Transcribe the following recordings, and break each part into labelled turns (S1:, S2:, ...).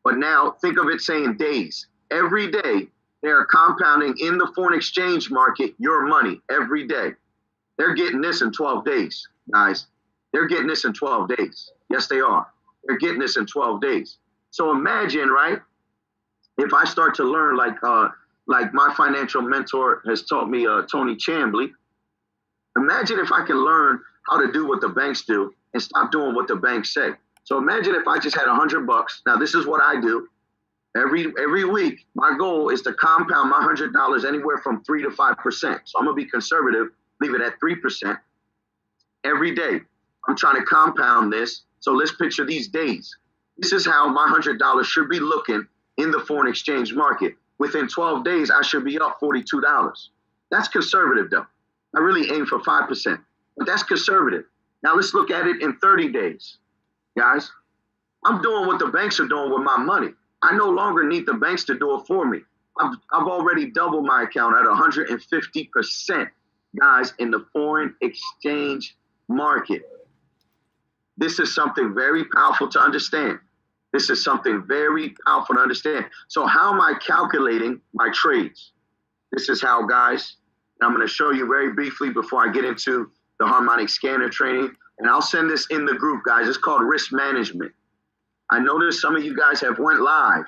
S1: But now think of it saying days. Every day they are compounding in the foreign exchange market your money every day. They're getting this in 12 days, guys. They're getting this in 12 days. Yes, they are. They're getting this in 12 days. So imagine, right, if I start to learn like my financial mentor has taught me, Tony Chambly, imagine if I can learn how to do what the banks do and stop doing what the banks say. So imagine if I just had $100. Now, this is what I do. Every week, my goal is to compound my $100 anywhere from 3 to 5%. So I'm going to be conservative, leave it at 3% every day. I'm trying to compound this. So let's picture these days. This is how my $100 should be looking in the foreign exchange market. Within 12 days, I should be up $42. That's conservative, though. I really aim for 5%, but that's conservative. Now let's look at it in 30 days, guys. I'm doing what the banks are doing with my money. I no longer need the banks to do it for me. I've already doubled my account at 150%, guys, in the foreign exchange market. This is something very powerful to understand. This is something very powerful to understand. So how am I calculating my trades? This is how, guys, and I'm going to show you very briefly before I get into the harmonic scanner training. And I'll send this in the group, guys. It's called risk management. I noticed some of you guys have went live,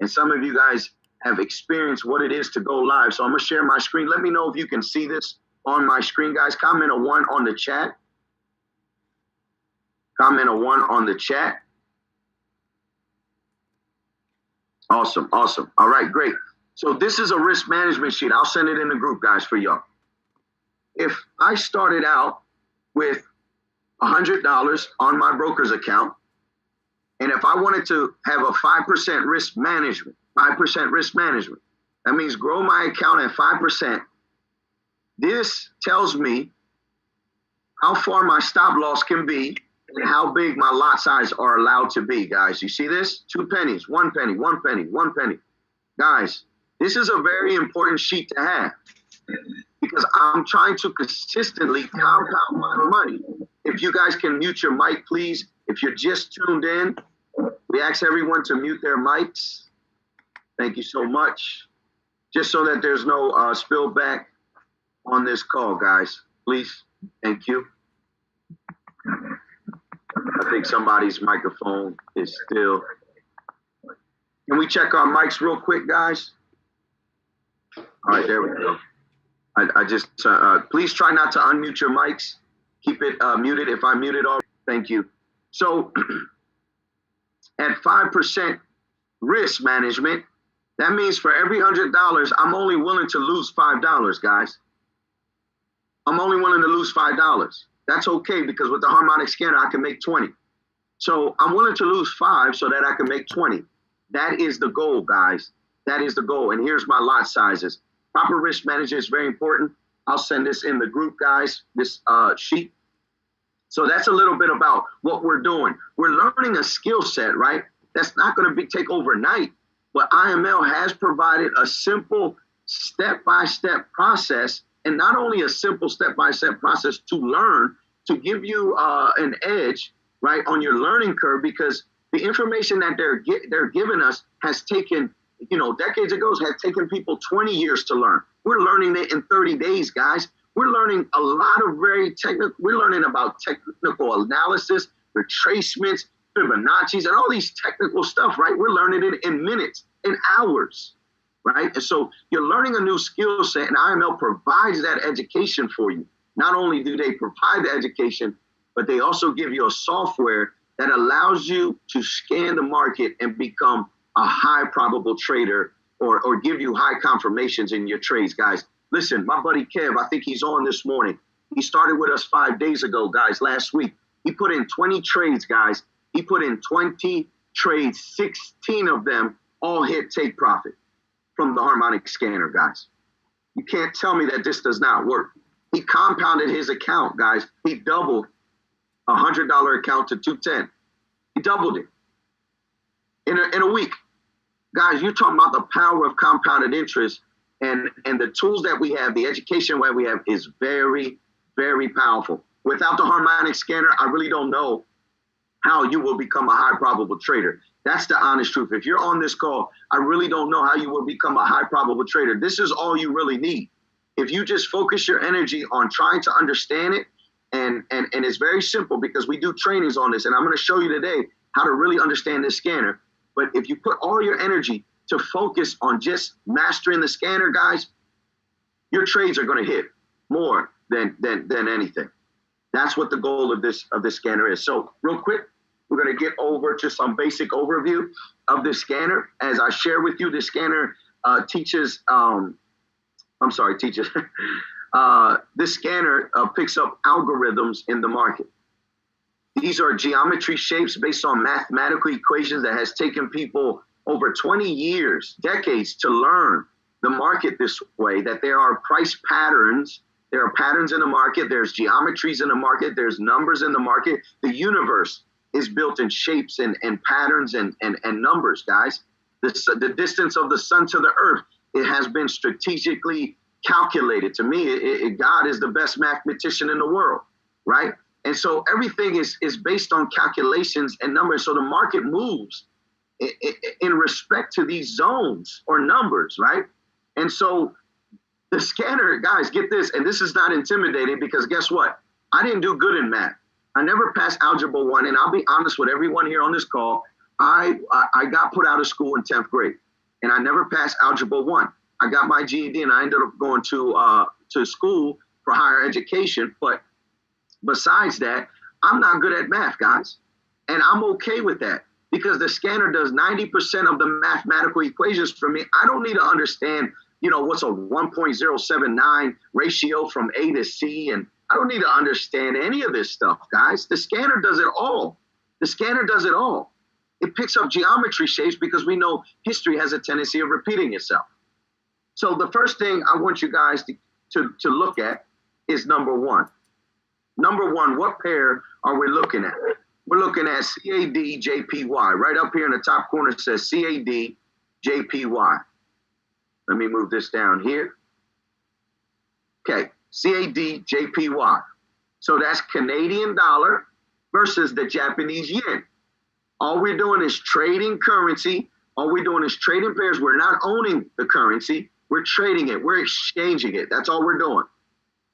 S1: and some of you guys have experienced what it is to go live. So I'm going to share my screen. Let me know if you can see this on my screen, guys. Comment a 1 on the chat. Comment a 1 on the chat. Awesome, awesome. All right, great. So this is a risk management sheet. I'll send it in the group, guys, for y'all. If I started out with $100 on my broker's account, and if I wanted to have a 5% risk management, that means grow my account at 5%. This tells me how far my stop loss can be and how big my lot size are allowed to be, guys. You see this? 2 pennies, 1 penny, 1 penny, 1 penny. Guys, this is a very important sheet to have because I'm trying to consistently compound my money. If you guys can mute your mic, please. If you're just tuned in, we ask everyone to mute their mics. Thank you so much. Just so that there's no spillback on this call, guys. Please. Thank you. I think somebody's microphone is still. Can we check our mics real quick, guys? All right, there we go. I just, please try not to unmute your mics. Keep it muted. If I muted already, thank you. So at 5% risk management, that means for every $100, I'm only willing to lose $5, guys. I'm only willing to lose $5. That's okay because with the harmonic scanner, I can make 20. So I'm willing to lose 5 so that I can make 20. That is the goal, guys. That is the goal. And here's my lot sizes. Proper risk management is very important. I'll send this in the group, guys, this sheet. So that's a little bit about what we're doing. We're learning a skill set, right? That's not going to take overnight, but IML has provided a simple step-by-step process, and not only a simple step-by-step process to learn, to give you an edge, right, on your learning curve, because the information that they're giving us has taken, decades ago, has taken people 20 years to learn. We're learning it in 30 days, guys. We're learning a lot of very technical, we're learning about technical analysis, retracements, Fibonacci's, and all these technical stuff, right? We're learning it in minutes, in hours, right? And so you're learning a new skill set, and IML provides that education for you. Not only do they provide the education, but they also give you a software that allows you to scan the market and become a high probable trader or give you high confirmations in your trades, guys. Listen, my buddy Kev, I think he's on this morning. He started with us 5 days ago, guys, last week. He put in 20 trades, guys. He put in 20 trades, 16 of them all hit take profit from the harmonic scanner, guys. You can't tell me that this does not work. He compounded his account, guys. He doubled a $100 account to 210. He doubled it in a week. Guys, you're talking about the power of compounded interest, and the tools that we have, the education that we have is very, very powerful. Without the harmonic scanner, I really don't know how you will become a high probable trader. That's the honest truth. If you're on this call, I really don't know how you will become a high probable trader. This is all you really need. If you just focus your energy on trying to understand it, and it's very simple because we do trainings on this, and I'm going to show you today how to really understand this scanner. But if you put all your energy to focus on just mastering the scanner, guys, your trades are going to hit more than anything. That's what the goal of this scanner is. So real quick, we're going to get over to some basic overview of the scanner. As I share with you, the scanner teaches. This scanner picks up algorithms in the market. These are geometry shapes based on mathematical equations that has taken people over 20 years, decades to learn the market this way, that there are price patterns. There are patterns in the market. There's geometries in the market. There's numbers in the market. The universe is built in shapes and patterns and numbers, guys. The distance of the sun to the earth, it has been strategically calculated. To me, God is the best mathematician in the world, right? And so everything is based on calculations and numbers. So the market moves in respect to these zones or numbers, right? And so the scanner, guys, get this, and this is not intimidating because guess what? I didn't do good in math. I never passed Algebra 1, and I'll be honest with everyone here on this call. I got put out of school in 10th grade, and I never passed Algebra 1. I got my GED, and I ended up going to school for higher education. But besides that, I'm not good at math, guys, and I'm okay with that because the scanner does 90% of the mathematical equations for me. I don't need to understand, what's a 1.079 ratio from A to C, and I don't need to understand any of this stuff, guys. The scanner does it all. The scanner does it all. It picks up geometry shapes because we know history has a tendency of repeating itself. So the first thing I want you guys to look at is number one. Number one, what pair are we looking at? We're looking at CAD-JPY. Right up here in the top corner it says CAD-JPY. Let me move this down here. Okay, CAD-JPY. So that's Canadian dollar versus the Japanese yen. All we're doing is trading currency. All we're doing is trading pairs. We're not owning the currency. We're trading it. We're exchanging it. That's all we're doing.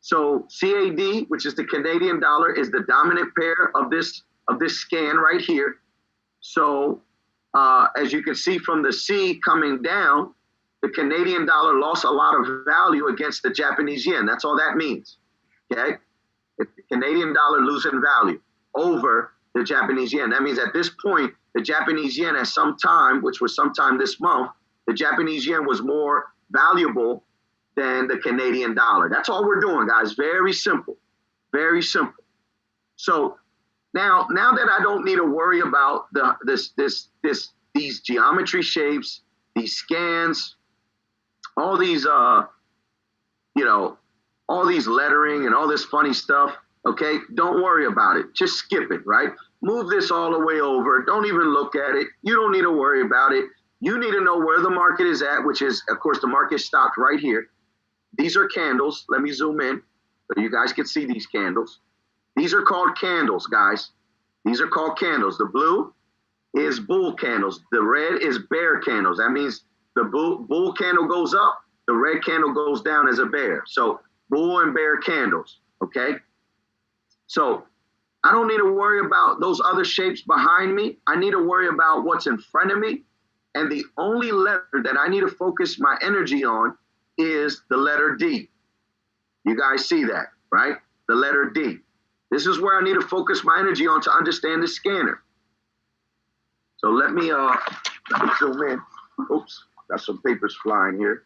S1: So CAD, which is the Canadian dollar, is the dominant pair of this scan right here. So as you can see from the C coming down, the Canadian dollar lost a lot of value against the Japanese yen. That's all that means. Okay? It's the Canadian dollar losing value over the Japanese yen. That means at this point, the Japanese yen at some time, which was sometime this month, the Japanese yen was more valuable than the Canadian dollar. That's all we're doing, guys. Very simple. Very simple. So now that I don't need to worry about these geometry shapes, these scans, all these all these lettering and all this funny stuff, okay? Don't worry about it. Just skip it, right? Move this all the way over. Don't even look at it. You don't need to worry about it. You need to know where the market is at, which is, of course, the market stopped right here. These are candles. Let me zoom in so you guys can see these candles. These are called candles, guys. These are called candles. The blue is bull candles. The red is bear candles. That means the bull candle goes up, the red candle goes down as a bear. So bull and bear candles, okay? So I don't need to worry about those other shapes behind me. I need to worry about what's in front of me. And the only letter that I need to focus my energy on is the letter D. You guys see that, right? The letter D. This is where I need to focus my energy on to understand the scanner. So let me zoom in. Oops, got some papers flying here.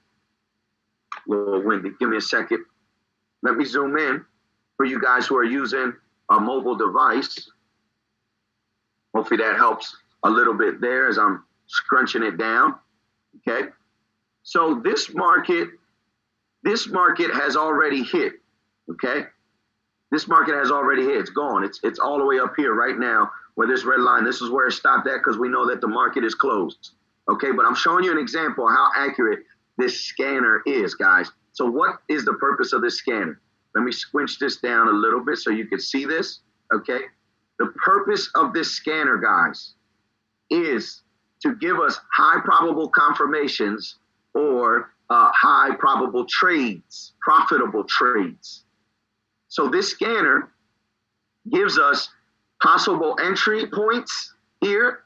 S1: A little windy. Give me a second. Let me zoom in for you guys who are using a mobile device. Hopefully that helps a little bit there as I'm scrunching it down. Okay. So this market has already hit. Okay. This market has already hit. It's gone. It's all the way up here right now where this red line, this is where it stopped at because we know that the market is closed. Okay. But I'm showing you an example of how accurate this scanner is, guys. So what is the purpose of this scanner? Let me squinch this down a little bit so you can see this. Okay. The purpose of this scanner, guys, is to give us high probable confirmations or high probable trades, profitable trades. So this scanner gives us possible entry points here.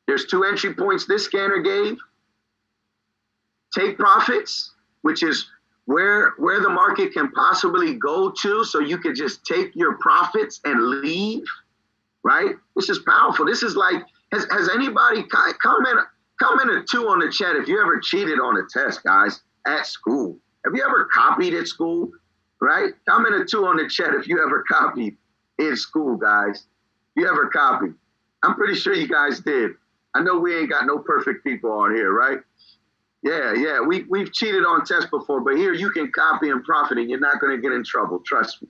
S1: There's 2 entry points this scanner gave. Take profits, which is where the market can possibly go to, so you could just take your profits and leave, right? This is powerful. This is like, has anybody comment a 2 on the chat if you ever cheated on a test, guys, at school? Have you ever copied at school, right? Comment a 2 on the chat if you ever copied in school, guys. If you ever copied. I'm pretty sure you guys did. I know we ain't got no perfect people on here, right? Yeah, we've cheated on tests before, but here you can copy and profit and you're not going to get in trouble, trust me.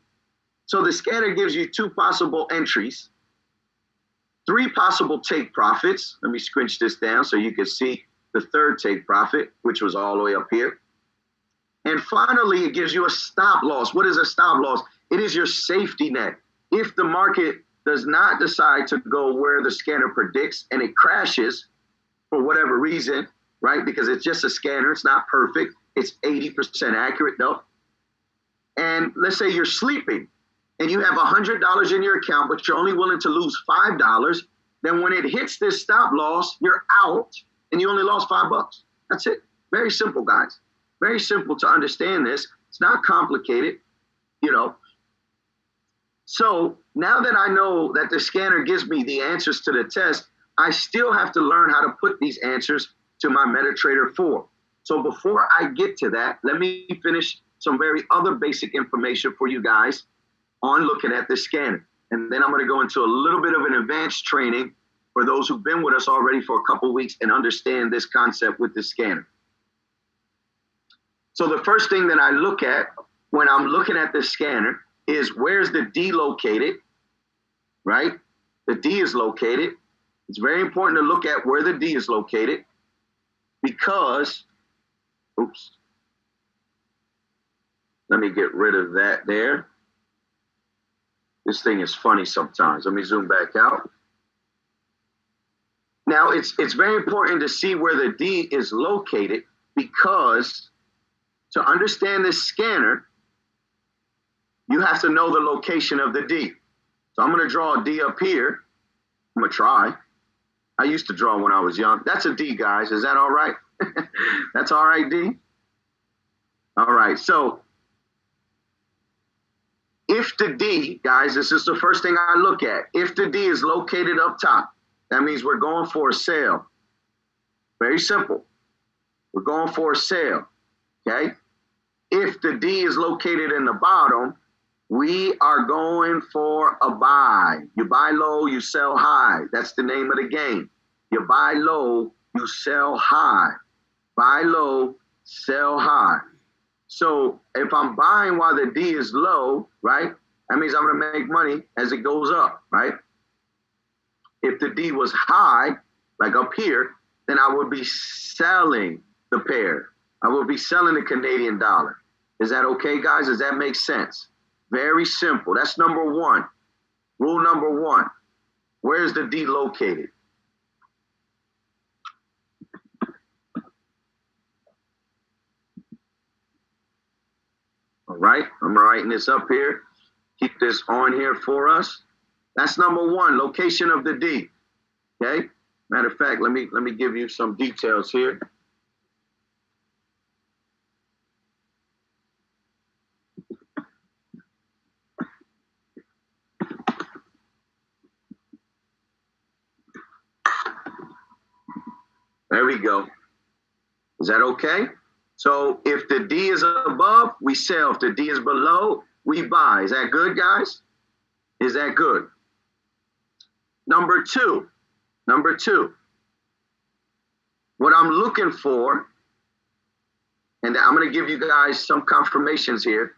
S1: So the scanner gives you 2 possible entries, 3 possible take profits. Let me scrunch this down so you can see the 3rd take profit, which was all the way up here. And finally, it gives you a stop loss. What is a stop loss? It is your safety net. If the market does not decide to go where the scanner predicts and it crashes for whatever reason, right? Because it's just a scanner. It's not perfect. It's 80% accurate though. And let's say you're sleeping and you have $100 in your account, but you're only willing to lose $5. Then when it hits this stop loss, you're out and you only lost $5. That's it. Very simple, guys. Very simple to understand this. It's not complicated, you know. So now that I know that the scanner gives me the answers to the test, I still have to learn how to put these answers to my MetaTrader 4. So before I get to that, let me finish some very other basic information for you guys on looking at the scanner. And then I'm going to go into a little bit of an advanced training for those who've been with us already for a couple of weeks and understand this concept with the scanner. So the first thing that I look at when I'm looking at the scanner is where's the D located, right? The D is located. It's very important to look at where the D is located because, oops, let me get rid of that there. This thing is funny sometimes. Let me zoom back out. Now, it's very important to see where the D is located because to understand this scanner, you have to know the location of the D. So I'm going to draw a D up here. I'm going to try. I used to draw when I was young. That's a D, guys. Is that all right? That's all right, D? All right. So if the D, guys, this is the first thing I look at. If the D is located up top, that means we're going for a sale. Very simple. We're going for a sale, okay? If the D is located in the bottom, we are going for a buy. You buy low, you sell high. That's the name of the game. You buy low, you sell high. Buy low, sell high. So if I'm buying while the D is low, right, that means I'm going to make money as it goes up, right? If the D was high, like up here, then I would be selling the pair. I will be selling the Canadian dollar. Is that okay, guys? Does that make sense? Very simple. That's number 1. Rule number 1. Where's the D located? All right. I'm writing this up here. Keep this on here for us. That's number 1, location of the D. Okay. Matter of fact, let me give you some details here. There we go. Is that okay? So if the D is above, we sell. If the D is below, we buy. Is that good, guys? Is that good? Number two, what I'm looking for, and I'm going to give you guys some confirmations here.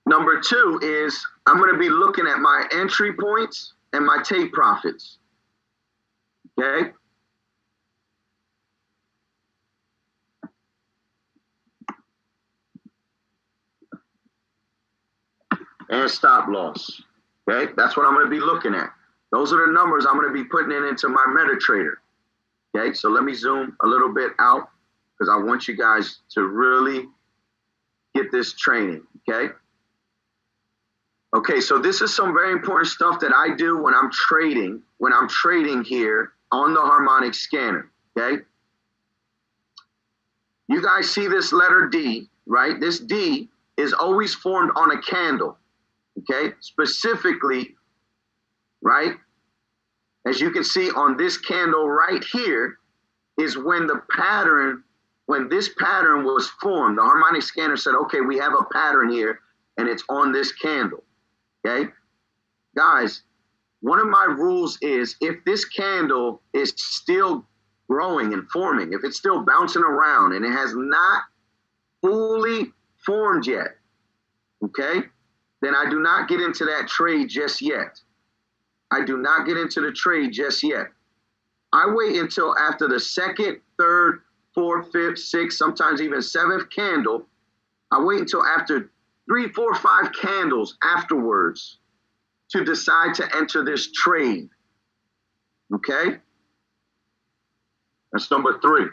S1: Number 2 is I'm going to be looking at my entry points and my take profits. Okay? and stop loss. Okay, that's what I'm going to be looking at. Those are the numbers I'm going to be putting into my MetaTrader. Okay, so let me zoom a little bit out because I want you guys to really get this training. Okay. Okay, so this is some very important stuff that I do when I'm trading here on the harmonic scanner. Okay. You guys see this letter D, right? This D is always formed on a candle. Okay, specifically, right? As you can see on this candle right here is when this pattern was formed. The harmonic scanner said, okay, we have a pattern here and it's on this candle. Okay, guys, one of my rules is if this candle is still growing and forming, if it's still bouncing around and it has not fully formed yet, okay, then I do not get into that trade just yet. I do not get into the trade just yet. I wait until after the second, third, fourth, fifth, sixth, sometimes even seventh candle. I wait until after 3, 4, 5 candles afterwards to decide to enter this trade. Okay? That's number 3.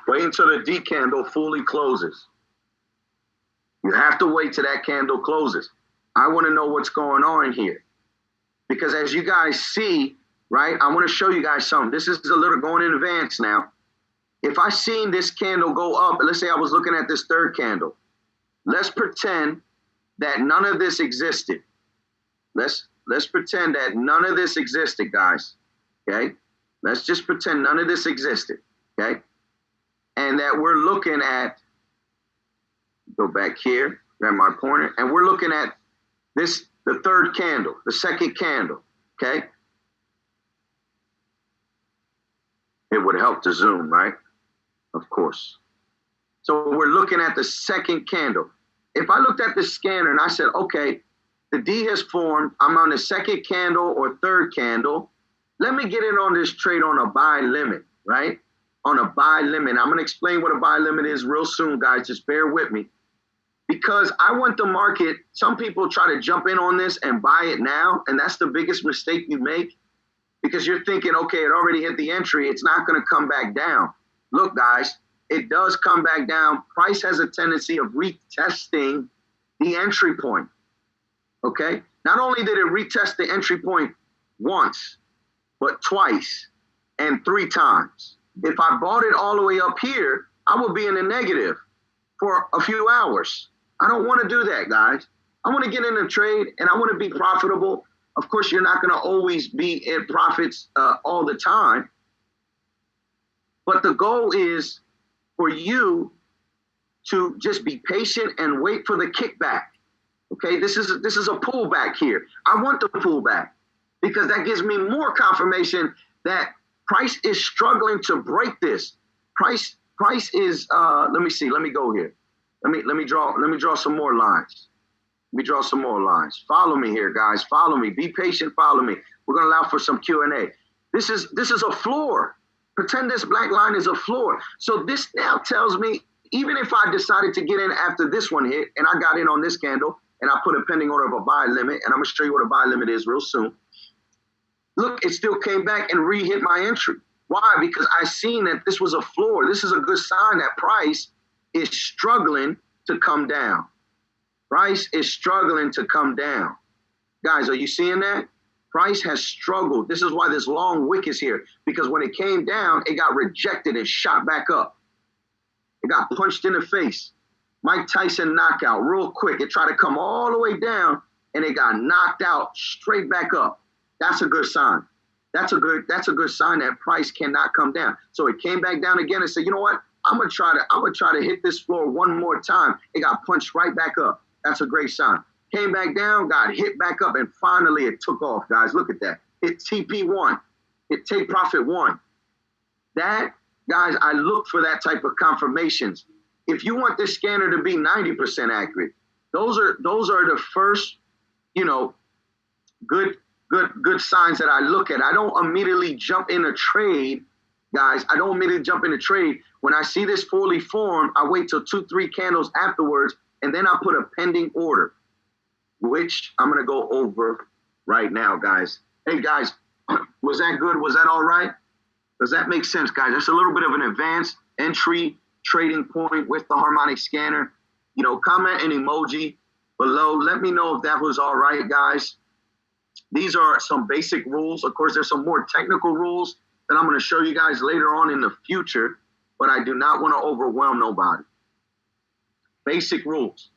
S1: Wait until the D candle fully closes. You have to wait till that candle closes. I want to know what's going on here. Because as you guys see, right, I want to show you guys something. This is a little going in advance now. If I seen this candle go up, let's say I was looking at this third candle. Let's pretend that none of this existed. Let's pretend that none of this existed, guys. Okay? Let's just pretend none of this existed. Okay? And that we're looking at, go back here, grab my pointer, and we're looking at this, the third candle, the second candle, okay? It would help to zoom, right? Of course. So we're looking at the second candle. If I looked at the scanner and I said, okay, the D has formed, I'm on the second candle or third candle, let me get in on this trade on a buy limit, right? On a buy limit. I'm going to explain what a buy limit is real soon, guys. Just bear with me. Because I want the market, some people try to jump in on this and buy it now, and that's the biggest mistake you make because you're thinking, okay, it already hit the entry. It's not going to come back down. Look, guys, it does come back down. Price has a tendency of retesting the entry point, okay? Not only did it retest the entry point once, but twice and 3 times. If I bought it all the way up here, I would be in the negative for a few hours. I don't want to do that, guys. I want to get in a trade and I want to be profitable. Of course, you're not going to always be in profits all the time. But the goal is for you to just be patient and wait for the kickback. Okay, this is a pullback here. I want the pullback because that gives me more confirmation that price is struggling to break this. Price is let me see. Let me go here. Let me draw some more lines. Let me draw some more lines. Follow me here, guys. Follow me. Be patient. Follow me. We're gonna allow for some Q&A. This is a floor. Pretend this black line is a floor. So this now tells me, even if I decided to get in after this one hit and I got in on this candle and I put a pending order of a buy limit, and I'm gonna show you what a buy limit is real soon. Look, it still came back and re-hit my entry. Why? Because I seen that this was a floor. This is a good sign that price is struggling to come down. Price is struggling to come down. Guys, are you seeing that? Price has struggled. This is why this long wick is here. Because when it came down, it got rejected and shot back up. It got punched in the face. Mike Tyson knockout real quick. It tried to come all the way down and it got knocked out straight back up. That's a good sign. That's a good sign that price cannot come down. So it came back down again and said, you know what? I'm gonna try to hit this floor one more time. It got punched right back up. That's a great sign. Came back down, got hit back up, and finally it took off, guys. Look at that. It TP1. It take profit 1. That, guys, I look for that type of confirmations. If you want this scanner to be 90% accurate, those are the first, good good signs that I look at. I don't immediately jump in a trade, guys. I don't immediately jump in a trade. When I see this fully formed, I wait till 2-3 candles afterwards, and then I put a pending order, which I'm going to go over right now, guys. Hey, guys, was that good? Was that all right? Does that make sense, guys? That's a little bit of an advanced entry trading point with the harmonic scanner. You know, comment an emoji below. Let me know if that was all right, guys. These are some basic rules. Of course, there's some more technical rules that I'm going to show you guys later on in the future, but I do not want to overwhelm nobody. Basic rules.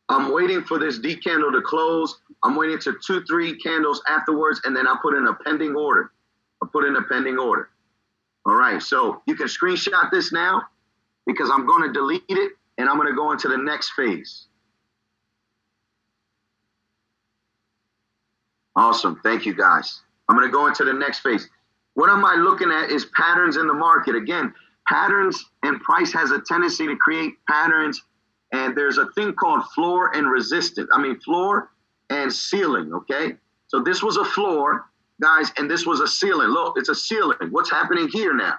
S1: I'm waiting for this D candle to close. I'm waiting to 2-3 candles afterwards, and then I put in a pending order. I put in a pending order. All right, so you can screenshot this now because I'm going to delete it, and I'm going to go into the next phase. Awesome. Thank you, guys. I'm going to go into the next phase. What am I looking at is patterns in the market. Again, patterns and price has a tendency to create patterns, and there's a thing called floor and resistance. I mean, floor and ceiling, okay? So this was a floor, guys, and this was a ceiling. Look, it's a ceiling. What's happening here now?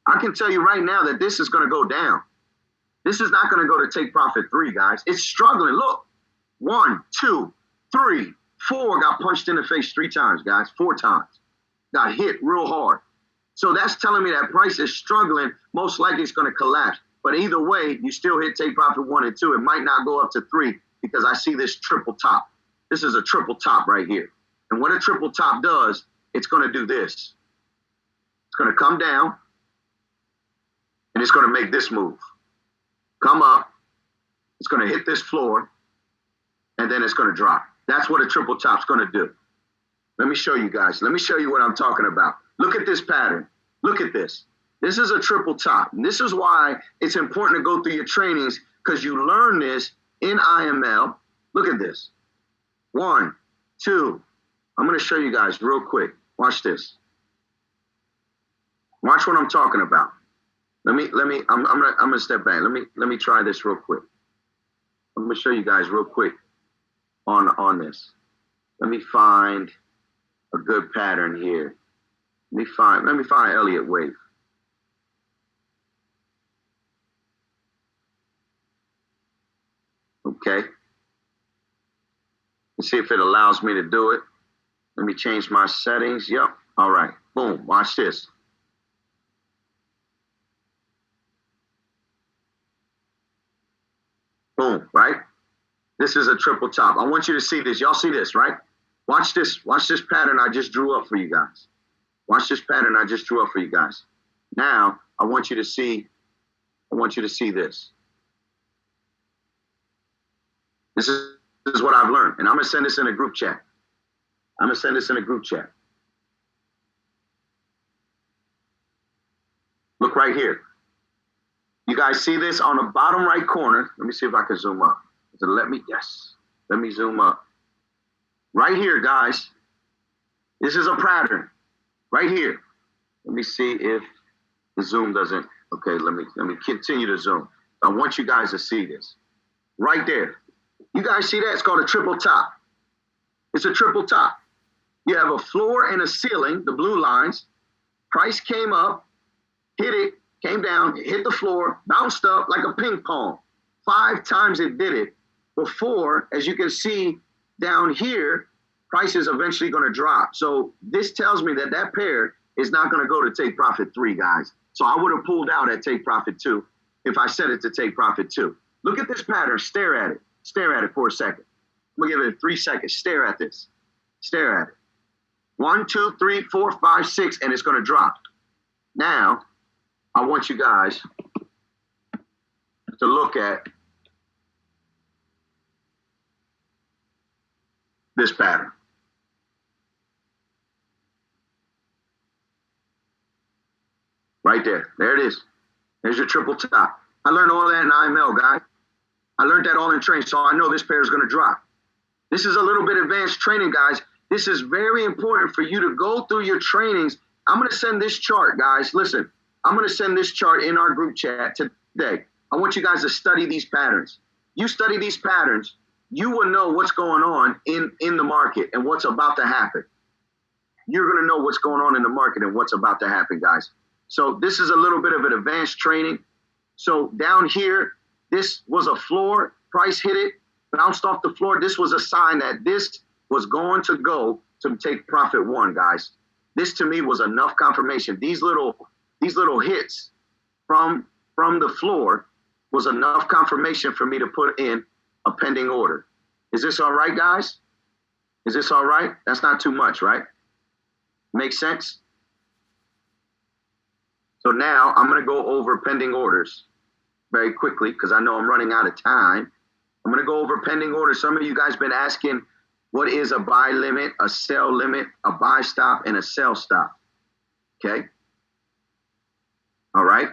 S1: I can tell you right now that this is going to go down. This is not going to go to take profit 3, guys. It's struggling. Look, 1, 2, 3, 4 got punched in the face 3 times, guys, 4 times. Got hit real hard. So that's telling me that price is struggling. Most likely it's going to collapse. But either way, you still hit take profit 1 and 2. It might not go up to 3 because I see this triple top. This is a triple top right here. And what a triple top does, it's going to do this. It's going to come down, and it's going to make this move. Come up, it's going to hit this floor, and then it's going to drop. That's what a triple top's going to do. Let me show you guys. Let me show you what I'm talking about. Look at this pattern. Look at this. This is a triple top. And this is why it's important to go through your trainings, because you learn this in IML. Look at this. 1, 2. I'm going to show you guys real quick. Watch this. Watch what I'm talking about. I'm gonna step back. Let me try this real quick. I'm gonna show you guys real quick on this. Let me find a good pattern here. Let me find Elliott Wave. Okay. Let's see if it allows me to do it. Let me change my settings. Yep. All right. Boom. Watch this. Boom, right? This is a triple top. I want you to see this. Y'all see this, right? Watch this. Watch this pattern I just drew up for you guys. Watch this pattern I just drew up for you guys. Now, I want you to see this. This is what I've learned. And I'm going to send this in a group chat. Look right here. You guys see this on the bottom right corner? Let me see if I can zoom up. Yes. Let me zoom up. Right here, guys. This is a pattern. Right here. Let me see if the zoom doesn't. Okay, let me continue to zoom. I want you guys to see this. Right there. You guys see that? It's called a triple top. It's a triple top. You have a floor and a ceiling, the blue lines. Price came up, hit it, came down, hit the floor, bounced up like a ping pong. 5 times it did it before, as you can see down here, price is eventually going to drop. So this tells me that that pair is not going to go to take profit 3, guys. So I would have pulled out at take profit 2 if I set it to take profit 2. Look at this pattern. Stare at it. Stare at it for a second. I'm going to give it 3 seconds. Stare at this. Stare at it. 1, 2, 3, 4, 5, 6, and it's going to drop. Now, I want you guys to look at this pattern. Right there. There it is. There's your triple top. I learned all that in IML, guys. I learned that all in training, so I know this pair is going to drop. This is a little bit advanced training, guys. This is very important for you to go through your trainings. I'm going to send this chart, guys. Listen. I'm going to send this chart in our group chat today. I want you guys to study these patterns. You study these patterns, you will know what's going on in the market and what's about to happen. you're going to know what's going on in the market and what's about to happen, guys. So this is a little bit of an advanced training. So down here, this was a floor, price hit it, bounced off the floor. This was a sign that this was going to go to take profit one, guys. This to me was enough confirmation. These little hits from the floor was enough confirmation for me to put in a pending order. Is this all right, guys? Is this all right? That's not too much, right? Make sense? So now I'm going to go over pending orders very quickly because I know I'm running out of time. I'm going to go over pending orders. Some of you guys been asking, what is a buy limit, a sell limit, a buy stop, and a sell stop? Okay. All right.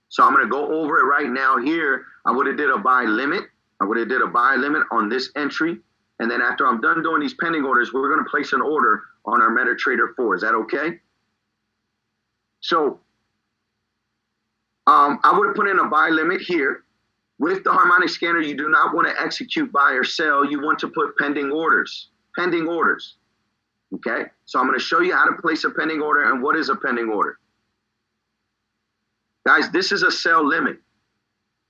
S1: So I'm going to go over it right now here. I would have did a buy limit. I would have did a buy limit on this entry. And then after I'm done doing these pending orders, we're going to place an order on our MetaTrader 4. Is that okay? So I would have put in a buy limit here. With the harmonic scanner, you do not want to execute buy or sell. You want to put pending orders. Pending orders. Okay? So I'm going to show you how to place a pending order and what is a pending order. Guys, this is a sell limit.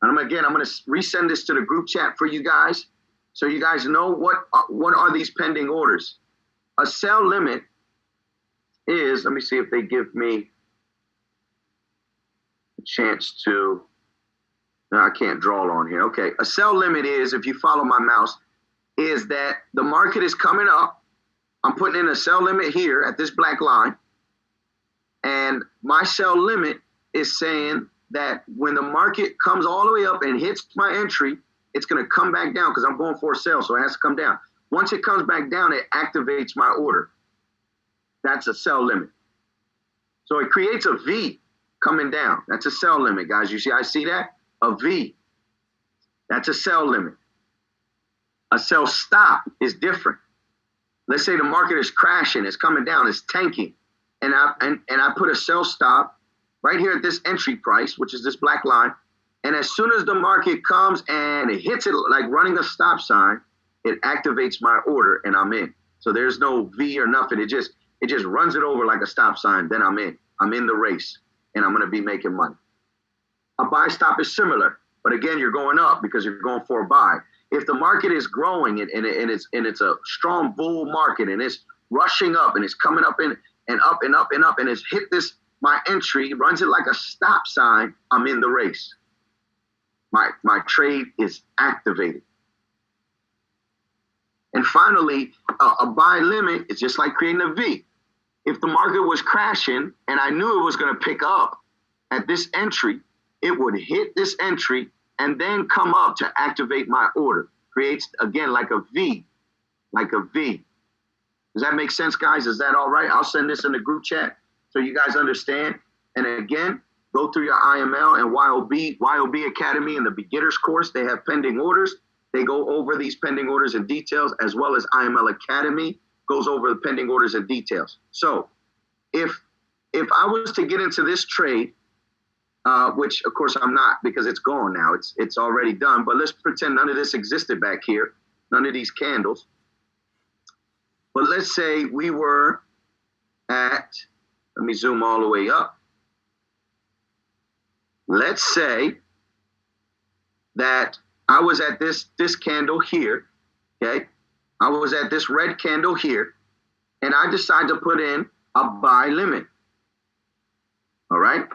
S1: And I'm going to resend this to the group chat for you guys so you guys know what are these pending orders. A sell limit is, let me see if they give me a chance to, no, I can't draw on here. Okay, a sell limit is, if you follow my mouse, is that the market is coming up. I'm putting in a sell limit here at this black line. And my sell limit is saying that when the market comes all the way up and hits my entry, it's going to come back down because I'm going for a sell, so it has to come down. Once it comes back down, it activates my order. That's a sell limit. So it creates a V coming down. That's a sell limit, guys. You see, I see that? A V. That's a sell limit. A sell stop is different. Let's say the market is crashing, it's coming down, it's tanking, and I put a sell stop right here at this entry price, which is this black line. And as soon as the market comes and it hits it like running a stop sign, it activates my order and I'm in. So there's no V or nothing. It just runs it over like a stop sign. Then I'm in. I'm in the race and I'm going to be making money. A buy stop is similar, but again, you're going up because you're going for a buy. If the market is growing and it's a strong bull market and it's rushing up and it's coming up and up and up and up and it's hit this, my entry, runs it like a stop sign, I'm in the race. My trade is activated. And finally, a buy limit is just like creating a V. If the market was crashing and I knew it was going to pick up at this entry, it would hit this entry and then come up to activate my order. Creates, again, like a V, like a V. Does that make sense, guys? Is that all right? I'll send this in the group chat so you guys understand. And again, go through your IML and YOB Academy in the beginners course. They have pending orders. They go over these pending orders in details, as well as IML Academy goes over the pending orders in details. So if I was to get into this trade, which of course I'm not because it's gone now, it's already done, but let's pretend none of this existed back here, none of these candles. But let's say we were at, let me zoom all the way up. Let's say that I was at this candle here, okay? I was at this red candle here, and I decide to put in a buy limit, all right?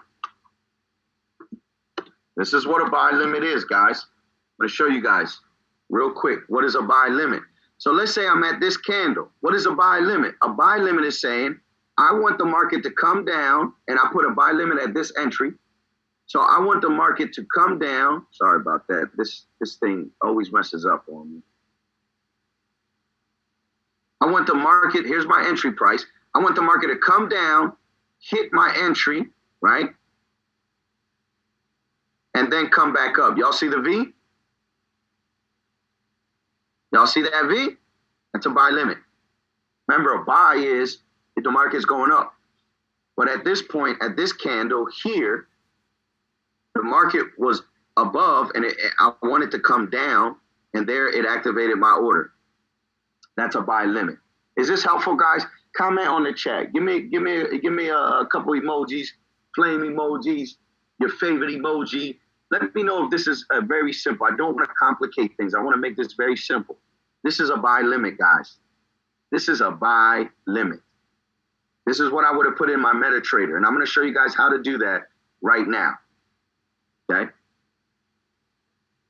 S1: This is what a buy limit is, guys. I'm going to show you guys real quick. What is a buy limit? So let's say I'm at this candle. What is a buy limit? A buy limit is saying I want the market to come down, and I put a buy limit at this entry. So I want the market to come down. Sorry about that. This thing always messes up on me. I want the market, here's my entry price. I want the market to come down, hit my entry, right? And then come back up. Y'all see the V? Y'all see that V? That's a buy limit. Remember, a buy is if the market's going up. But at this point, at this candle here, the market was above and I wanted to come down, and there it activated my order. That's a buy limit. Is this helpful, guys? comment on the chat. Give me a couple emojis, flame emojis, your favorite emoji. Let me know if this is very simple. I don't want to complicate things. I want to make this very simple. This is a buy limit, guys. This is a buy limit. This is what I would have put in my MetaTrader, and I'm going to show you guys how to do that right now. Okay?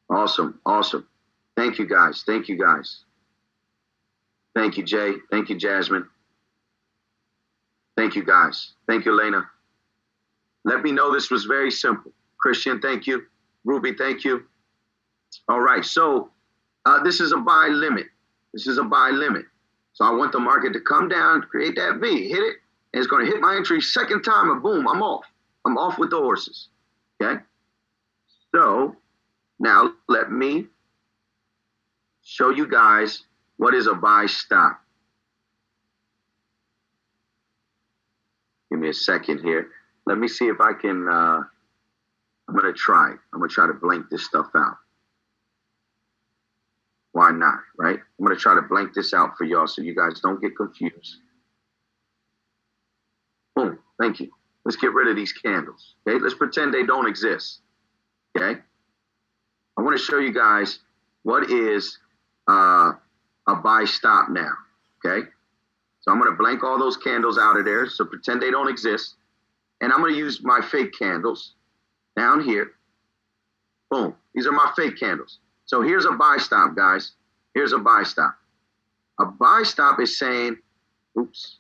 S1: Awesome, awesome. Thank you, guys. Thank you, guys. Thank you, Jay. Thank you, Jasmine. Thank you, guys. Thank you, Lena. Let me know this was very simple. Christian, thank you. Ruby, thank you. All right, so this is a buy limit. This is a buy limit. So I want the market to come down, create that V, hit it, and it's going to hit my entry second time, and boom, I'm off. I'm off with the horses. Okay? So now let me show you guys what is a buy stop. Give me a second here. Let me see if I can, I'm going to try. I'm going to try to blank this stuff out. Why not, right? I'm going to try to blank this out for y'all so you guys don't get confused. Boom, thank you. Let's get rid of these candles, okay? Let's pretend they don't exist, okay? I want to show you guys what is a buy stop now, okay? So I'm going to blank all those candles out of there, so pretend they don't exist. And I'm going to use my fake candles down here. Boom, these are my fake candles. So here's a buy stop, guys. Here's a buy stop. A buy stop is saying, oops,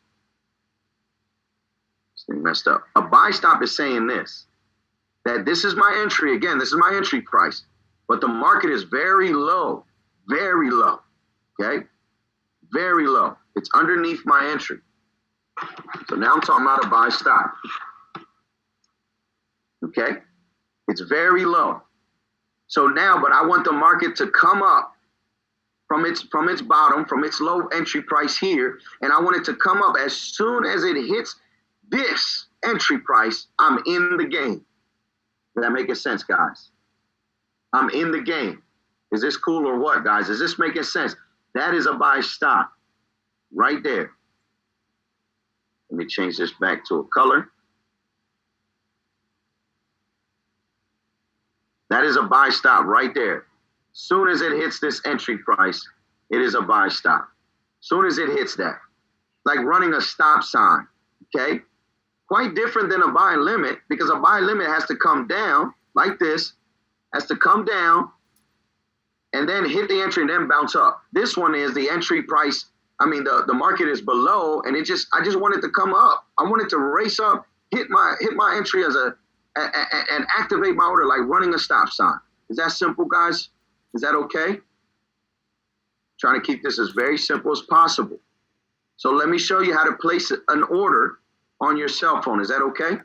S1: this thing messed up. A buy stop is saying this, that this is my entry. Again, this is my entry price, but the market is very low, okay? Very low. It's underneath my entry. So now I'm talking about a buy stop, okay? It's very low. So now, but I want the market to come up from its bottom, from its low entry price here, and I want it to come up as soon as it hits this entry price. I'm in the game. Does that make sense, guys? I'm in the game. Is this cool or what, guys? Is this making sense? That is a buy stop right there. Let me change this back to a color. That is a buy stop right there. Soon as it hits this entry price, it is a buy stop. Soon as it hits that, like running a stop sign, okay? Quite different than a buy limit, because a buy limit has to come down like this, has to come down and then hit the entry and then bounce up. This one is the entry price. I mean, the market is below, and I just want it to come up. I want it to race up, hit my entry and activate my order like running a stop sign. Is that simple, guys? Is that okay? Trying to keep this as very simple as possible. So let me show you how to place an order on your cell phone. Is that okay?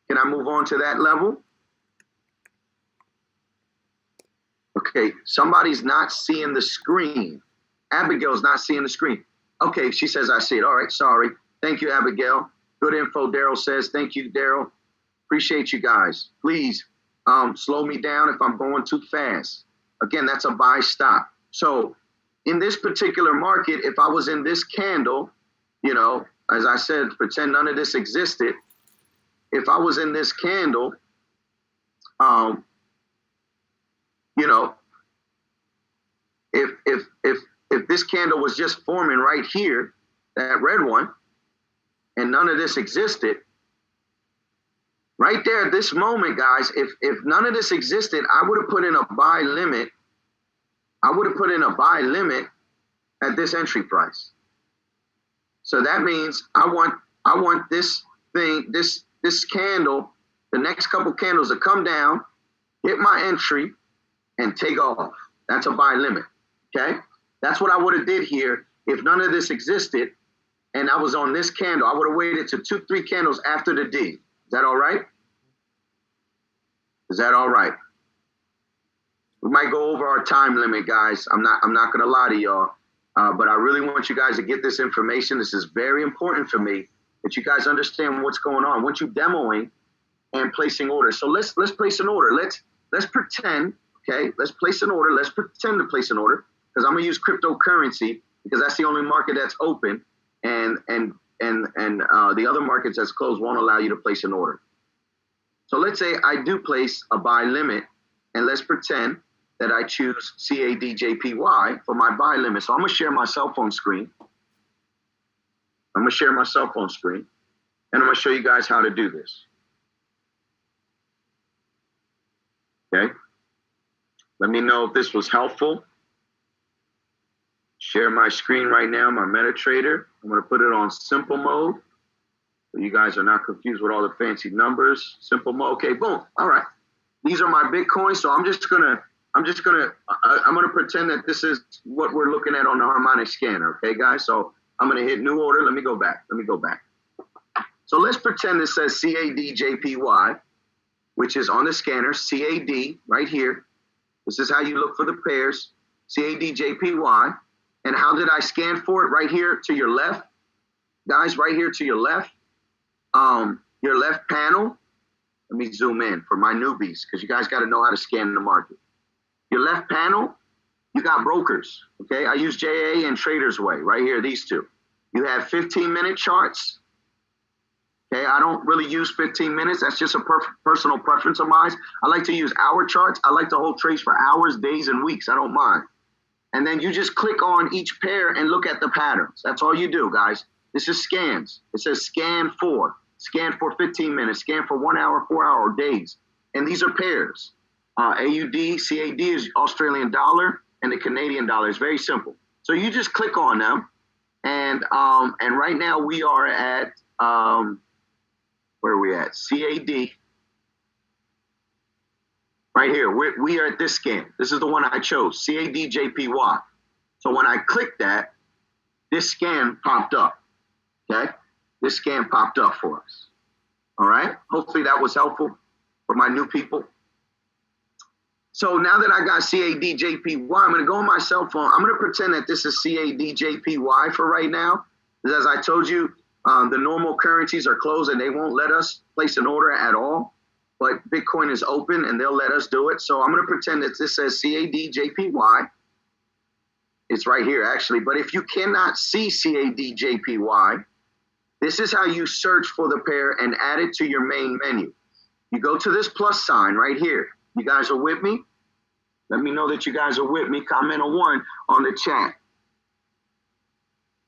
S1: Can I move on to that level? Okay, somebody's not seeing the screen. Abigail's not seeing the screen. Okay, she says I see it. All right, sorry. Thank you, Abigail. Good info, Daryl says. Thank you, Daryl. Appreciate you guys. Please slow me down if I'm going too fast. Again, that's a buy stop. So in this particular market, if I was in this candle, you know, as I said, pretend none of this existed. If I was in this candle, you know, if this candle was just forming right here, that red one, and none of this existed, right there at this moment, guys, if none of this existed, I would have put in a buy limit. I would have put in a buy limit at this entry price. So that means I want this thing, this candle, the next couple candles to come down, hit my entry, and take off. That's a buy limit. Okay? That's what I would have did here if none of this existed and I was on this candle. I would have waited to 2-3 candles after the D. Is that all right? Is that all right? We might go over our time limit, guys. I'm not gonna lie to y'all, but I really want you guys to get this information. This is very important for me that you guys understand what's going on. Once you demoing and placing orders. So let's place an order. Let's pretend. Okay, let's place an order. Let's pretend to place an order because I'm gonna use cryptocurrency because that's the only market that's open, and the other markets that's closed won't allow you to place an order. So let's say I do place a buy limit, and let's pretend that I choose CADJPY for my buy limit. So I'm gonna share my cell phone screen. And I'm gonna show you guys how to do this. Okay. Let me know if this was helpful. Share my screen right now, my MetaTrader. I'm gonna put it on simple mode, so you guys are not confused with all the fancy numbers. Simple mode. Okay, boom. All right. These are my Bitcoins. So I'm gonna pretend that this is what we're looking at on the harmonic scanner. Okay, guys. So I'm gonna hit new order. Let me go back. So let's pretend this says CADJPY, which is on the scanner. CAD right here. This is how you look for the pairs. CADJPY. And how did I scan for it? Right here to your left, guys. Right here to your left. Your left panel. Let me zoom in for my newbies, because you guys got to know how to scan the market. Your left panel, you got brokers. Okay, I use JA and Traders Way right here. These two. You have 15-minute charts. Okay, I don't really use 15 minutes. That's just a personal preference of mine. I like to use hour charts. I like to hold trades for hours, days, and weeks. I don't mind. And then you just click on each pair and look at the patterns. That's all you do, guys. This is scans. It says scan for 15 minutes, scan for 1 hour, 4 hour, days. And these are pairs. AUD, CAD is Australian dollar, and the Canadian dollar is very simple. So you just click on them. And right now we are at, where are we at? CAD. Right here, we are at this scan. This is the one I chose, CADJPY. So when I click that, this scan popped up, okay? This scan popped up for us, all right? Hopefully that was helpful for my new people. So now that I got CADJPY, I'm gonna go on my cell phone. I'm gonna pretend that this is CADJPY for right now. Because as I told you, the normal currencies are closed and they won't let us place an order at all. But Bitcoin is open and they'll let us do it. So I'm going to pretend that this says CADJPY. It's right here, actually. But if you cannot see CADJPY, this is how you search for the pair and add it to your main menu. You go to this plus sign right here. You guys are with me? Let me know that you guys are with me. Comment a 1 on the chat.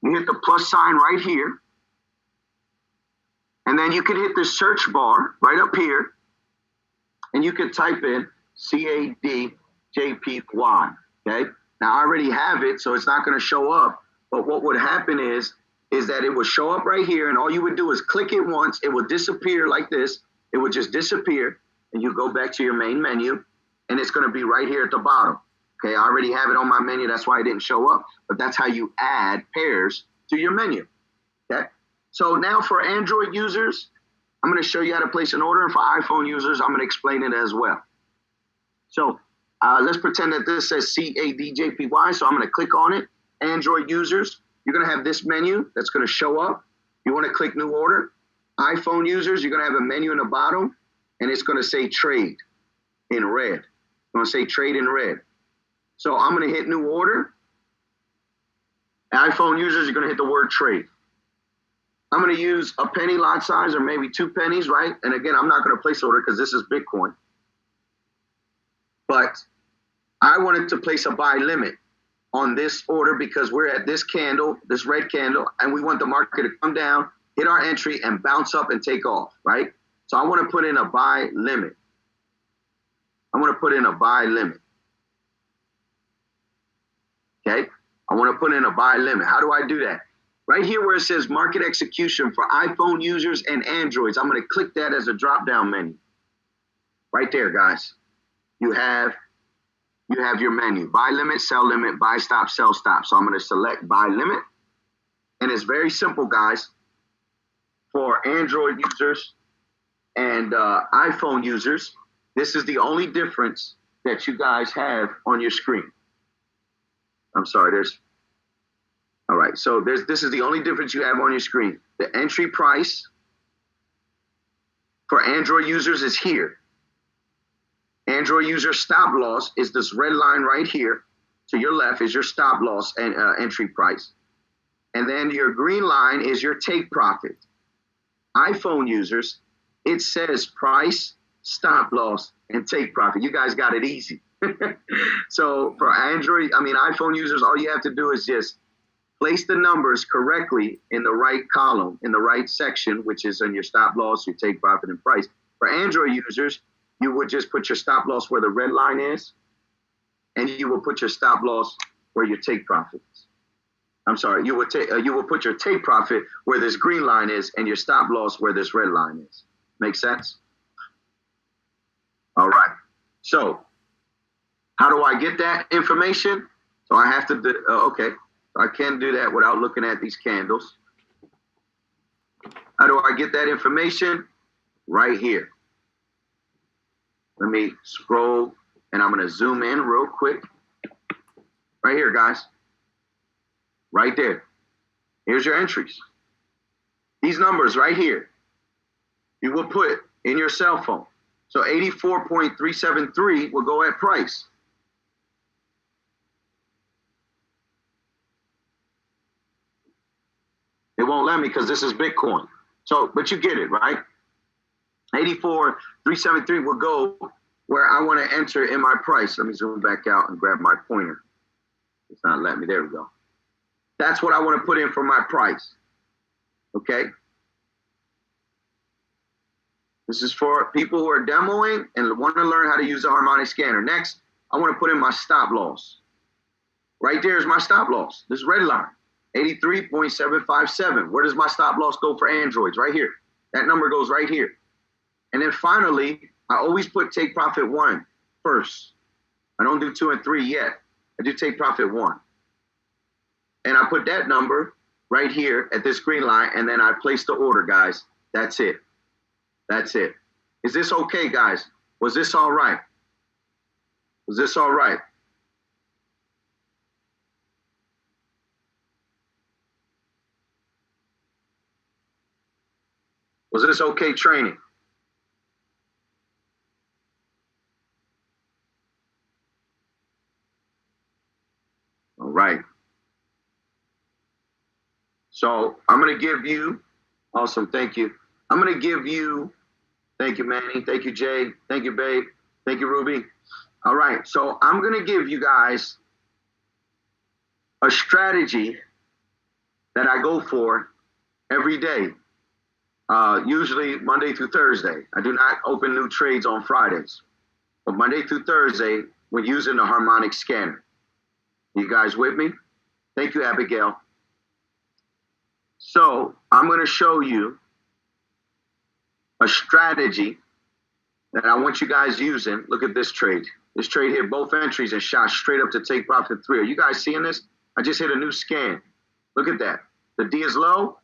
S1: You hit the plus sign right here. And then you can hit the search bar right up here. And you can type in CADJPY, okay? Now, I already have it, so it's not going to show up. But what would happen is that it would show up right here, and all you would do is click it once. It will disappear like this. It would just disappear, and you go back to your main menu, and it's going to be right here at the bottom. Okay, I already have it on my menu. That's why it didn't show up. But that's how you add pairs to your menu, okay? So now for Android users, I'm going to show you how to place an order, and for iPhone users, I'm going to explain it as well. So let's pretend that this says CADJPY, so I'm going to click on it. Android users, you're going to have this menu that's going to show up. You want to click new order. iPhone users, you're going to have a menu in the bottom, and it's going to say trade in red. It's going to say trade in red. So I'm going to hit new order. iPhone users, you're going to hit the word trade. I'm going to use a penny lot size or maybe 2 pennies, right? And again, I'm not going to place order because this is Bitcoin. But I wanted to place a buy limit on this order because we're at this candle, this red candle, and we want the market to come down, hit our entry, and bounce up and take off, right? So I want to put in a buy limit. Okay? I want to put in a buy limit. How do I do that? Right here where it says market execution for iPhone users and Androids, I'm going to click that as a drop-down menu. Right there, guys. You have your menu. Buy limit, sell limit, buy stop, sell stop. So I'm going to select buy limit. And it's very simple, guys. For Android users and iPhone users, this is the only difference that you guys have on your screen. I'm sorry, all right, so this is the only difference you have on your screen. The entry price for Android users is here. Android user stop loss is this red line right here. To your left is your stop loss and entry price. And then your green line is your take profit. iPhone users, it says price, stop loss, and take profit. You guys got it easy. So for Android, iPhone users, all you have to do is just place the numbers correctly in the right column, in the right section, which is on your stop loss, your take profit, and price. For Android users, you would just put your stop loss where the red line is, and you will put your stop loss where your take profit is. I'm sorry, you will put your take profit where this green line is, and your stop loss where this red line is. Make sense? All right. So how do I get that information? So I have to do, okay. I can do that without looking at these candles. How do I get that information? Right here. Let me scroll, and I'm going to zoom in real quick. Right here, guys. Right there. Here's your entries. These numbers right here, you will put in your cell phone. So 84.373 will go at price. It won't let me because this is Bitcoin. So, but you get it, right? 84.373 will go where I want to enter in my price. Let me zoom back out and grab my pointer. It's not letting me. There we go. That's what I want to put in for my price. Okay? This is for people who are demoing and want to learn how to use the harmonic scanner. Next, I want to put in my stop loss. Right there is my stop loss. This red line. 83.757. Where does my stop loss go for Androids? Right here. That number goes right here. And then finally, I always put take profit 1 first. I don't do 2 and 3 yet. I do take profit 1. And I put that number right here at this green line, and then I place the order, guys. That's it. That's it. Is this okay, guys? Was this all right? Was this all right? Was this okay training? All right. So I'm going to give you, awesome, thank you. I'm going to give you, thank you, Manny. Thank you, Jay. Thank you, babe. Thank you, Ruby. All right. So I'm going to give you guys a strategy that I go for every day. Usually Monday through Thursday. I do not open new trades on Fridays. But Monday through Thursday, we're using the harmonic scanner. You guys with me? Thank you, Abigail. So I'm going to show you a strategy that I want you guys using. Look at this trade. This trade here, both entries and shot straight up to take profit 3. Are you guys seeing this? I just hit a new scan. Look at that. The D is low.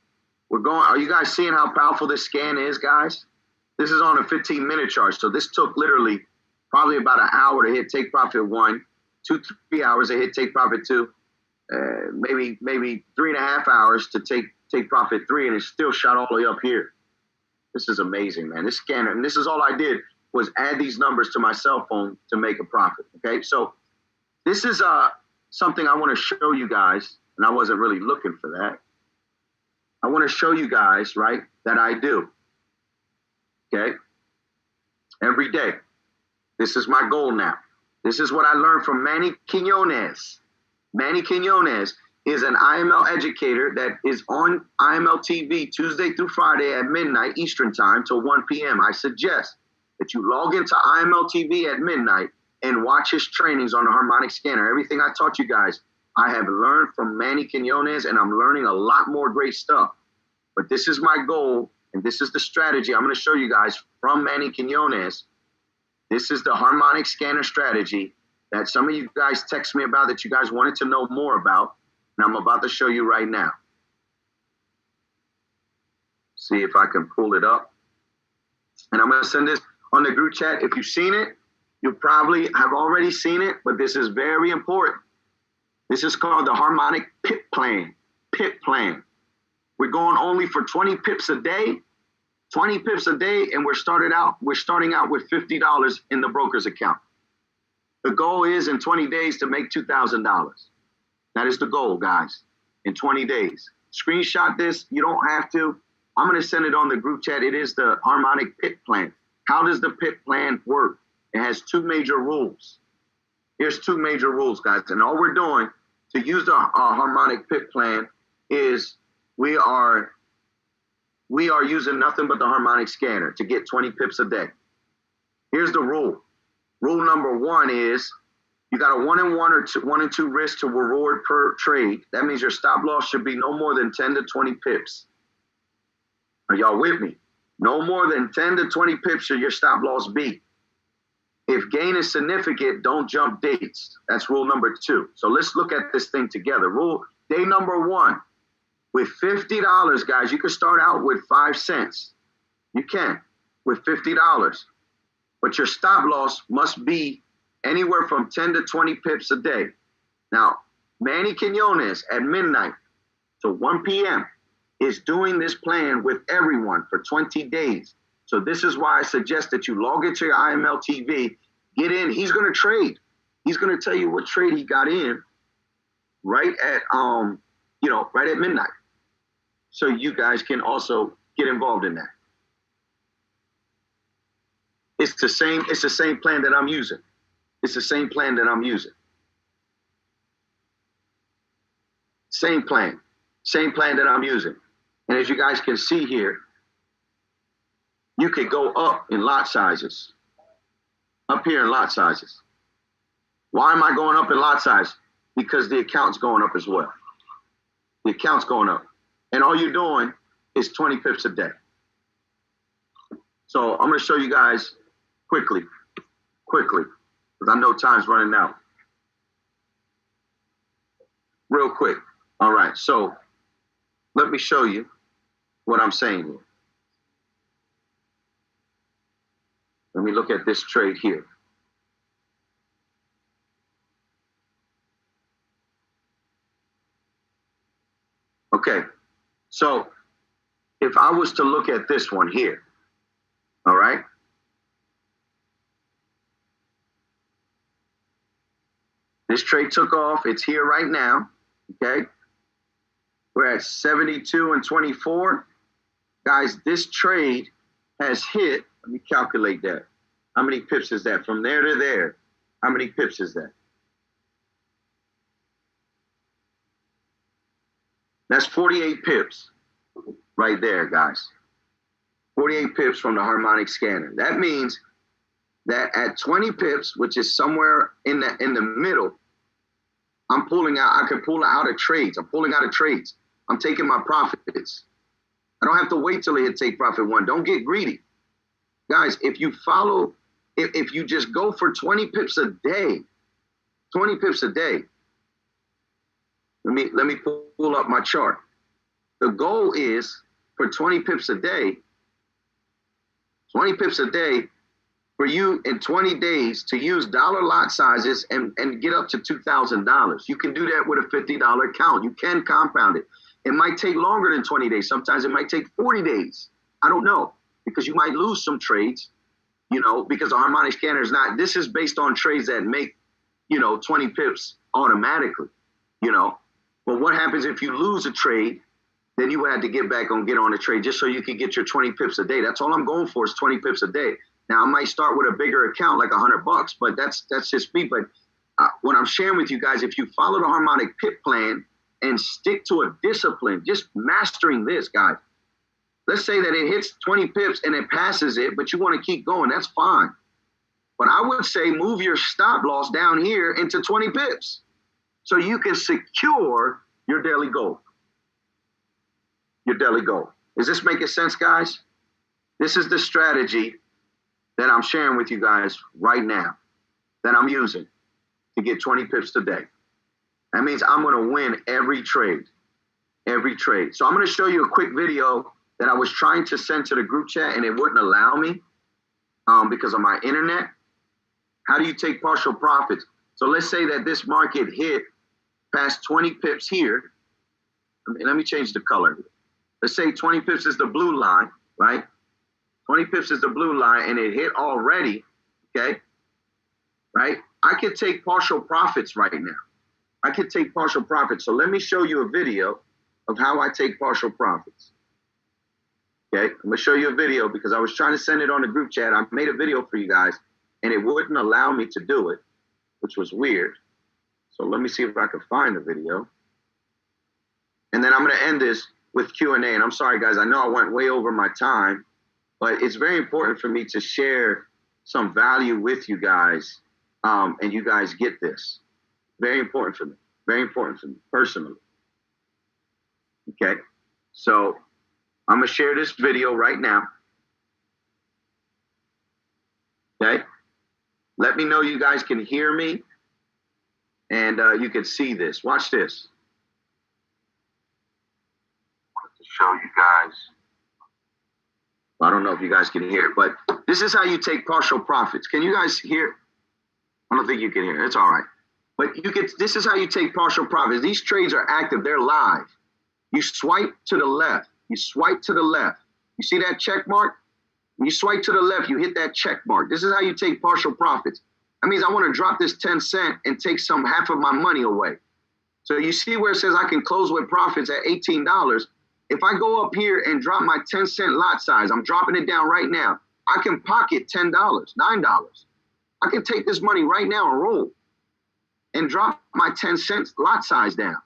S1: We're going. Are you guys seeing how powerful this scan is, guys? This is on a 15-minute chart. So this took literally probably about an hour to hit take profit 1, 2, 3 hours to hit take profit 2, maybe 3.5 hours to take profit 3, and it still shot all the way up here. This is amazing, man. This scanner, and this is all I did was add these numbers to my cell phone to make a profit. Okay, so this is something I want to show you guys, and I wasn't really looking for that. I want to show you guys, right, that I do. Okay, every day. This is my goal now. This is what I learned from Manny Quinones. Manny Quinones is an IML educator that is on IML TV Tuesday through Friday at midnight Eastern time till 1 p.m. I suggest that you log into IML TV at midnight and watch his trainings on the harmonic scanner. Everything I taught you guys, I have learned from Manny Quinones, and I'm learning a lot more great stuff. But this is my goal, and this is the strategy I'm going to show you guys from Manny Quinones. This is the harmonic scanner strategy that some of you guys text me about, that you guys wanted to know more about, and I'm about to show you right now. See if I can pull it up. And I'm going to send this on the group chat. If you've seen it, you probably have already seen it, but this is very important. This is called the harmonic pip plan. Pip plan. We're going only for 20 pips a day. 20 pips a day, and we're starting out with $50 in the broker's account. The goal is in 20 days to make $2,000. That is the goal, guys, in 20 days. screenshot this. You don't have to. I'm going to send it on the group chat. It is the harmonic pit plan. How does the pit plan work? It has two major rules. Here's two major rules, guys. And all we're doing to use the harmonic pit plan is we are using nothing but the harmonic scanner to get 20 pips a day. Here's the rule. Rule number one is you got a 1 and 1 or 1 and 2 risk to reward per trade. That means your stop loss should be no more than 10 to 20 pips. Are y'all with me? No more than 10 to 20 pips should your stop loss be. If gain is significant, don't jump dates. That's rule number 2. So let's look at this thing together. Day number 1, with $50, guys, you can start out with 5 cents. You can, with $50. But your stop loss must be anywhere from 10 to 20 pips a day. Now, Manny Quinones at midnight to 1 p.m. is doing this plan with everyone for 20 days. So this is why I suggest that you log into your IML TV, get in. He's going to trade. He's going to tell you what trade he got in right at right at midnight. So you guys can also get involved in that. It's the same plan that I'm using. It's the same plan that I'm using. Same plan that I'm using. And as you guys can see here, you could go up in lot sizes. Up here in lot sizes. Why am I going up in lot size? Because the account's going up as well. The account's going up. And all you're doing is 20 pips a day. So I'm going to show you guys quickly, because I know time's running out. Real quick. All right, so let me show you what I'm saying here. Let me look at this trade here. Okay, so if I was to look at this one here, all right? This trade took off. It's here right now, okay? We're at 72 and 24. Guys, this trade has hit, let me calculate that. How many pips is that? From there to there, how many pips is that? That's 48 pips right there, guys. 48 pips from the harmonic scanner. That means that at 20 pips, which is somewhere in the middle, I'm pulling out. I can pull out of trades. I'm pulling out of trades. I'm taking my profits. I don't have to wait till it hit take profit 1. Don't get greedy. Guys, if you follow, if you just go for 20 pips a day, 20 pips a day, let me pull up my chart. The goal is for 20 pips a day, 20 pips a day, for you in 20 days to use dollar lot sizes and get up to $2,000. You can do that with a $50 account. You can compound it. It might take longer than 20 days. Sometimes it might take 40 days. I don't know, because you might lose some trades, because the harmonic scanner is not, this is based on trades that make, 20 pips automatically, But what happens if you lose a trade? Then you would have to get on a trade just so you can get your 20 pips a day. That's all I'm going for is 20 pips a day. Now I might start with a bigger account, like $100, but that's just me. But what I'm sharing with you guys, if you follow the harmonic pip plan and stick to a discipline, just mastering this, guys. Let's say that it hits 20 pips and it passes it, but you want to keep going. That's fine. But I would say move your stop loss down here into 20 pips so you can secure your daily goal. Your daily goal. Is this making sense, guys? This is the strategy that I'm sharing with you guys right now, that I'm using to get 20 pips a day. That means I'm going to win every trade. So I'm going to show you a quick video that I was trying to send to the group chat and it wouldn't allow me because of my internet. How do you take partial profits? So let's say that this market hit past 20 pips here. Let me change the color. Let's say 20 pips is the blue line, right? 20 pips is the blue line and it hit already, okay? Right? I could take partial profits right now. I could take partial profits. So let me show you a video of how I take partial profits. Okay, I'm gonna show you a video because I was trying to send it on the group chat. I made a video for you guys and it wouldn't allow me to do it, which was weird. So let me see if I can find the video. And then I'm gonna end this with Q&A. And I'm sorry guys, I know I went way over my time, but it's very important for me to share some value with you guys, and you guys get this. Very important for me personally. Okay, so I'm gonna share this video right now. Okay, let me know you guys can hear me and you can see this. Watch this. I wanted to show you guys. I don't know if you guys can hear it, but this is how you take partial profits. Can you guys hear? I don't think you can hear it. It's all right. But this is how you take partial profits. These trades are active. They're live. You swipe to the left. You swipe to the left. You see that check mark? When you swipe to the left, you hit that check mark. This is how you take partial profits. That means I want to drop this 10 cents and take half of my money away. So you see where it says I can close with profits at $18. If I go up here and drop my 10-cent lot size, I'm dropping it down right now. I can pocket $10, $9. I can take this money right now and roll and drop my 10 cents lot size down.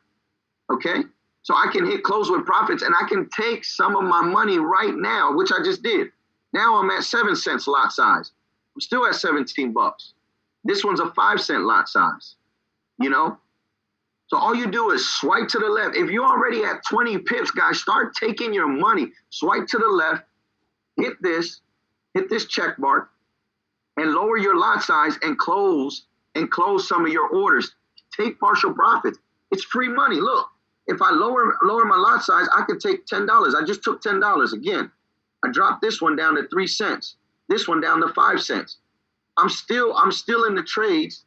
S1: Okay? So I can hit close with profits and I can take some of my money right now, which I just did. Now I'm at 7 cents lot size. I'm still at 17 bucks. This one's a 5 cent lot size, you know? So all you do is swipe to the left. If you're already at 20 pips, guys, start taking your money. Swipe to the left, hit this check mark, and lower your lot size and close some of your orders. Take partial profits. It's free money. Look, if I lower my lot size, I could take $10. I just took $10 again. I dropped this one down to 3 cents. This one down to 5 cents. I'm still in the trades.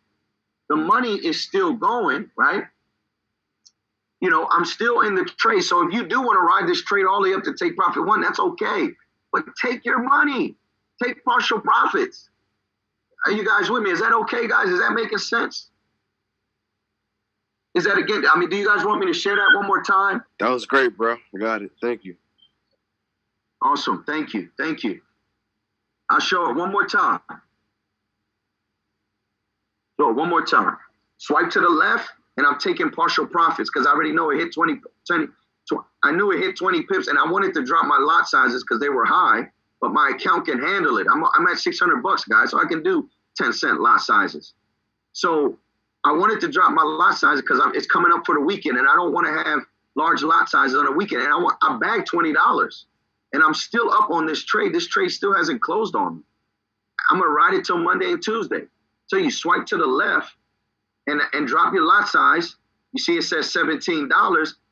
S1: The money is still going, right? You know, I'm still in the trade. So if you do want to ride this trade all the way up to take profit one, that's okay. But take your money. Take partial profits. Are you guys with me? Is that okay, guys? Is that making sense? Is that again? I mean, do you guys want me to share that one more time?
S2: That was great, bro. I got it. Thank you.
S1: Awesome. Thank you. Thank you. I'll show it one more time. So one more time. Swipe to the left, and I'm taking partial profits because I already know it hit 20. I knew it hit 20 pips, and I wanted to drop my lot sizes because they were high, but my account can handle it. I'm at 600 bucks, guys, so I can do 10-cent lot sizes. So I wanted to drop my lot sizes because it's coming up for the weekend, and I don't want to have large lot sizes on the weekend. And I bagged $20, and I'm still up on this trade. This trade still hasn't closed on me. I'm gonna ride it till Monday and Tuesday. So you swipe to the left and drop your lot size. You see it says $17.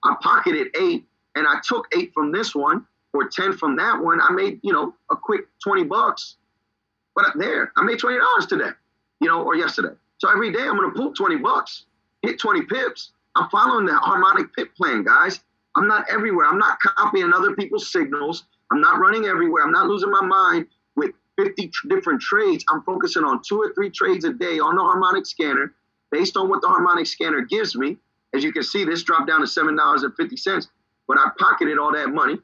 S1: I pocketed 8, and I took 8 from this one or 10 from that one. I made, a quick 20 bucks. But there, I made $20 today, or yesterday. So every day I'm gonna pull 20 bucks, hit 20 pips. I'm following the harmonic pip plan, guys. I'm not everywhere. I'm not copying other people's signals. I'm not running everywhere. I'm not losing my mind with 50 different trades. I'm focusing on 2 or 3 trades a day on the harmonic scanner based on what the harmonic scanner gives me. As you can see, this dropped down to $7.50, but I pocketed all that money,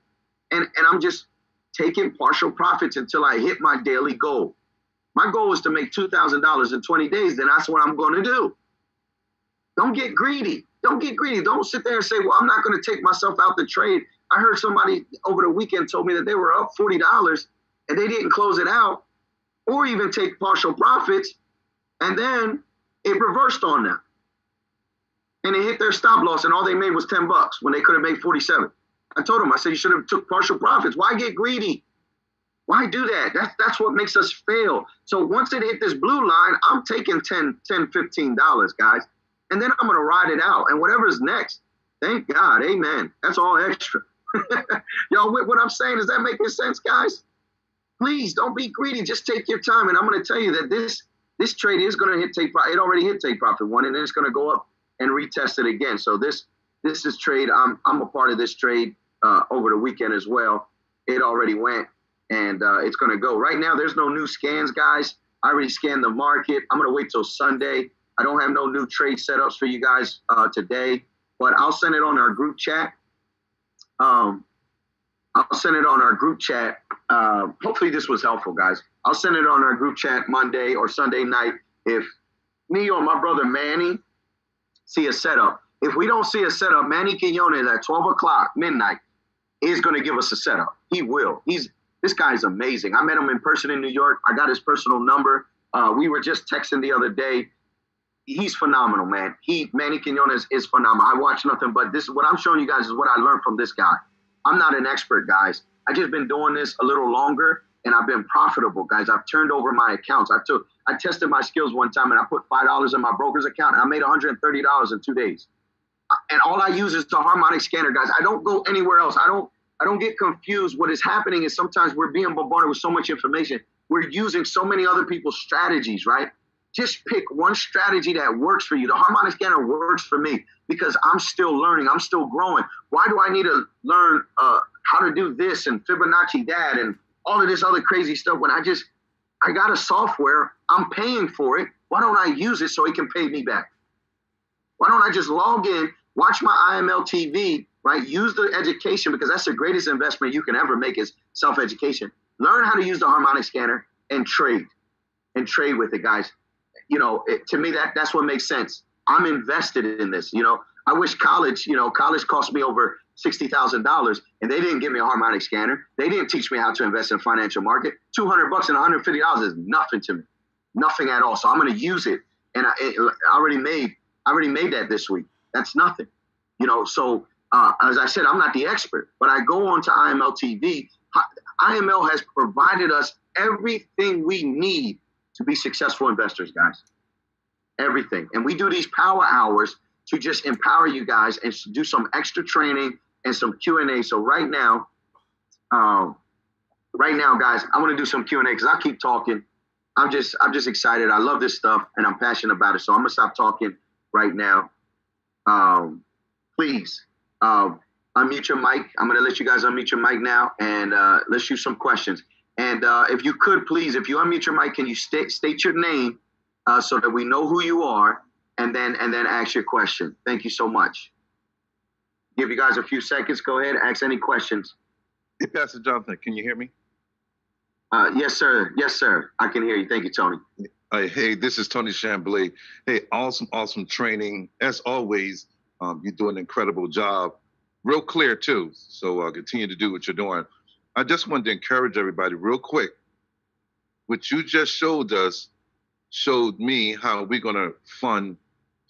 S1: and I'm just taking partial profits until I hit my daily goal. My goal is to make $2,000 in 20 days, then that's what I'm going to do. Don't get greedy. Don't get greedy. Don't sit there and say, well, I'm not going to take myself out the trade. I heard somebody over the weekend told me that they were up $40 and they didn't close it out or even take partial profits, and then it reversed on them. And they hit their stop loss, and all they made was 10 bucks when they could have made 47. I told them, I said, you should have took partial profits. Why get greedy? Why do that? That's what makes us fail. So once it hit this blue line, I'm taking $10, $15, guys. And then I'm going to ride it out. And whatever's next, thank God, amen. That's all extra. Y'all, what I'm saying, is that making sense, guys? Please don't be greedy. Just take your time. And I'm going to tell you that this trade is going to hit take profit. It already hit take profit one, and then it's going to go up and retest it again. So this is trade. I'm a part of this trade over the weekend as well. It already went, and it's going to go. Right now, there's no new scans, guys. I already scanned the market. I'm going to wait till Sunday. I don't have no new trade setups for you guys today, but I'll send it on our group chat. I'll send it on our group chat. Hopefully this was helpful, guys. I'll send it on our group chat Monday or Sunday night. If me or my brother Manny see a setup, if we don't see a setup, Manny Quinones at 12 o'clock midnight is going to give us a setup. He will. This guy is amazing. I met him in person in New York. I got his personal number. We were just texting the other day. He's phenomenal, man. Manny Quinones is phenomenal. I watch nothing but this. What I'm showing you guys is what I learned from this guy. I'm not an expert, guys. I just been doing this a little longer, and I've been profitable, guys. I've turned over my accounts. I tested my skills one time, and I put $5 in my broker's account, and I made $130 in 2 days. And all I use is the harmonic scanner, guys. I don't go anywhere else. I don't get confused. What is happening is sometimes we're being bombarded with so much information. We're using so many other people's strategies, right? Just pick one strategy that works for you. The harmonic scanner works for me because I'm still learning. I'm still growing. Why do I need to learn how to do this and Fibonacci that and all of this other crazy stuff when I got a software, I'm paying for it. Why don't I use it so it can pay me back? Why don't I just log in, watch my IML TV, right? Use the education because that's the greatest investment you can ever make is self-education. Learn how to use the harmonic scanner and trade with it, guys. To me, that's what makes sense. I'm invested in this. I wish college cost me over $60,000 and they didn't give me a harmonic scanner. They didn't teach me how to invest in financial market. $200 and $150 is nothing to me, nothing at all. So I'm going to use it. And I already made that this week. That's nothing, So as I said, I'm not the expert, but I go on to IML TV. IML has provided us everything we need to be successful investors, guys. Everything. And we do these power hours to just empower you guys and do some extra training and some Q&A. So right now, guys, I want to do some Q&A because I keep talking. I'm just excited. I love this stuff and I'm passionate about it. So I'm gonna stop talking right now. Please unmute your mic. I'm gonna let you guys unmute your mic now and let's shoot some questions. And if you could, please, if you unmute your mic, can you state your name so that we know who you are, and then ask your question. Thank you so much. Give you guys a few seconds. Go ahead, ask any questions.
S3: Hey, Pastor Jonathan, can you hear me?
S1: Yes, sir. Yes, sir. I can hear you. Thank you, Tony.
S3: Hey, this is Tony Chambly. Hey, awesome training. As always, you do an incredible job. Real clear, too. So continue to do what you're doing. I just wanted to encourage everybody real quick. What you just showed me how we're going to fund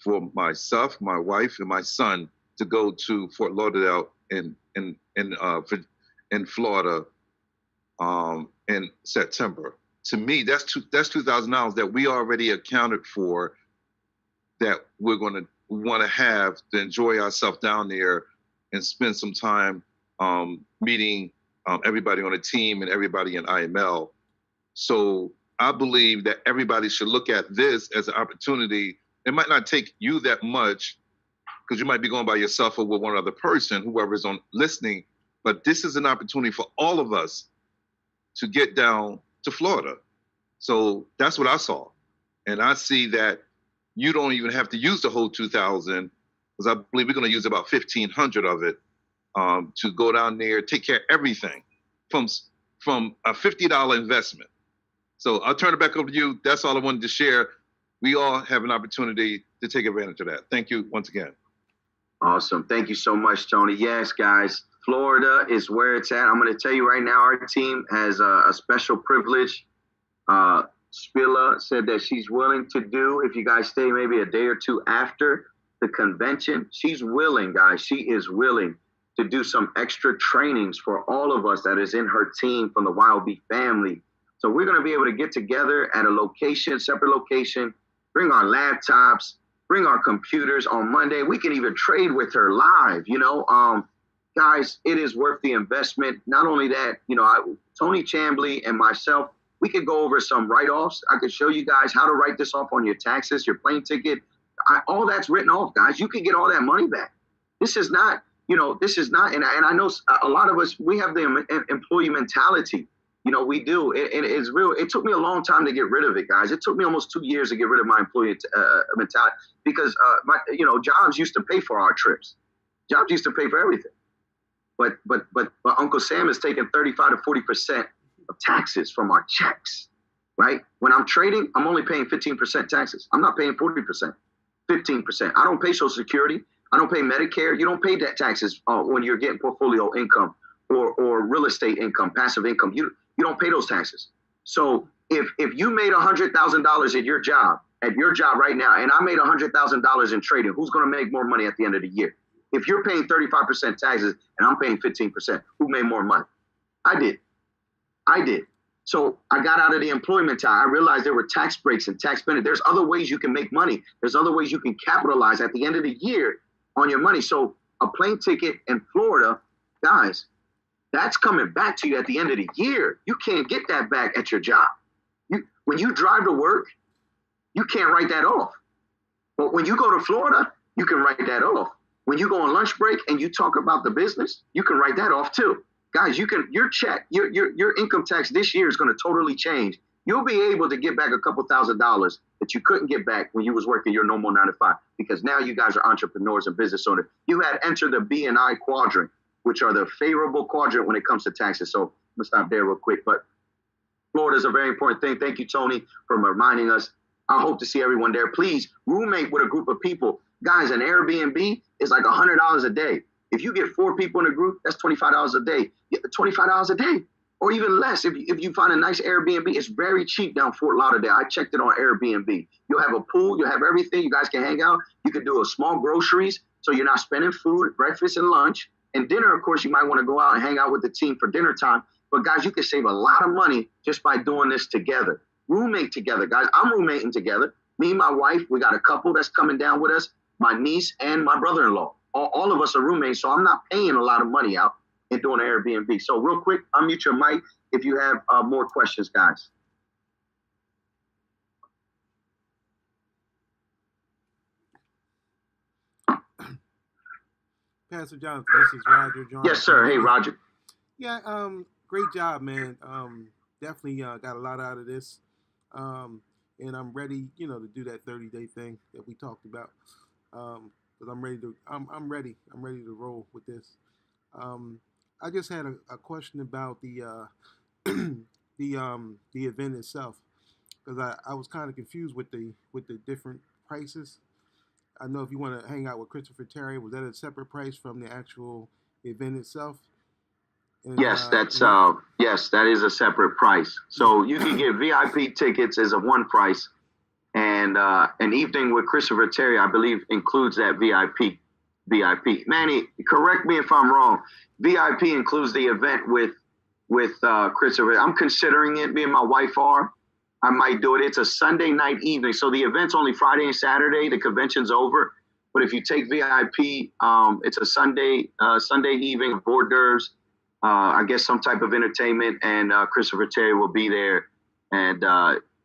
S3: for myself, my wife, and my son to go to Fort Lauderdale in Florida in September. To me, that's $2,000 that we already accounted for that we're going to want to have to enjoy ourselves down there and spend some time meeting everybody on the team and everybody in IML. So I believe that everybody should look at this as an opportunity. It might not take you that much because you might be going by yourself or with one other person, whoever's on listening, but this is an opportunity for all of us to get down to Florida. So that's what I saw. And I see that you don't even have to use the whole 2,000 because I believe we're going to use about 1,500 of it to go down there, take care of everything from a $50 investment. So I'll turn it back over to you. That's all I wanted to share. We all have an opportunity to take advantage of that. Thank you once again.
S1: Awesome. Thank you so much, Tony. Yes, guys, Florida is where it's at. I'm going to tell you right now, our team has a special privilege. Spilla said that she's willing to do, if you guys stay maybe a day or two after the convention, she's willing, guys. She is willing to do some extra trainings for all of us that is in her team from the Wild Bee family. So we're going to be able to get together at a location, separate location, bring our laptops, bring our computers on Monday. We can even trade with her live, guys, it is worth the investment. Not only that, Tony Chambly and myself, we could go over some write-offs. I could show you guys how to write this off on your taxes, your plane ticket. All that's written off, guys. You can get all that money back. This is not, and I know a lot of us, we have the employee mentality. We do. It's real. It took me a long time to get rid of it, guys. It took me almost 2 years to get rid of my employee mentality because, jobs used to pay for our trips. Jobs used to pay for everything. but Uncle Sam is taking 35 to 40% of taxes from our checks, right? When I'm trading, I'm only paying 15% taxes. I'm not paying 40%, 15%. I don't pay Social Security. I don't pay Medicare. You don't pay that taxes when you're getting portfolio income or real estate income, passive income. You don't pay those taxes. So if you made $100,000 at your job right now, and I made $100,000 in trading, who's going to make more money at the end of the year? If you're paying 35% taxes and I'm paying 15%, who made more money? I did. So I got out of the employment time. I realized there were tax breaks and tax benefits. There's other ways you can make money. There's other ways you can capitalize at the end of the year on your money. So a plane ticket in Florida, guys, that's coming back to you at the end of the year. You can't get that back at your job. When you drive to work, you can't write that off. But when you go to Florida, you can write that off. When you go on lunch break and you talk about the business, you can write that off too. Guys, your income tax this year is going to totally change. You'll be able to get back a couple $1,000s that you couldn't get back when you was working your normal 9 to 5, because now you guys are entrepreneurs and business owners. You had entered the B&I quadrant, which are the favorable quadrant when it comes to taxes. So I'm gonna stop there real quick. But Florida is a very important thing. Thank you, Tony, for reminding us. I hope to see everyone there. Please roommate with a group of people. Guys, an Airbnb is like $100 a day. If you get 4 people in a group, that's $25 a day. $25 a day, or even less. If you find a nice Airbnb, it's very cheap down Fort Lauderdale. I checked it on Airbnb. You'll have a pool. You'll have everything. You guys can hang out. You can do a small groceries, so you're not spending food, breakfast and lunch. And dinner, of course, you might want to go out and hang out with the team for dinner time. But guys, you can save a lot of money just by doing this together. Roommate together, guys. I'm roommating together. Me and my wife, we got a couple that's coming down with us, my niece and my brother-in-law. All of us are roommates, so I'm not paying a lot of money out and doing an Airbnb. So real quick, unmute your mic if you have more questions, guys.
S4: Pastor Jonathan, this is Roger Johnson.
S1: Yes, sir. Hey, Roger.
S4: Yeah, great job, man. Definitely got a lot out of this. And I'm ready, to do that 30-day thing that we talked about. Because I'm ready to roll with this. I just had a question about the event itself, because I was kind of confused with the different prices. I know if you want to hang out with Christopher Terry, was that a separate price from the actual event itself? And,
S1: yes, that is a separate price. So you can get VIP tickets as a one price, and an evening with Christopher Terry, I believe, includes that VIP. Manny, correct me if I'm wrong. VIP includes the event with Christopher. I'm considering it. Me and my wife are. I might do it. It's a Sunday night evening, so the event's only Friday and Saturday. The convention's over. But if you take VIP, it's a Sunday evening, hors d'oeuvres, I guess some type of entertainment, and Christopher Terry will be there. And,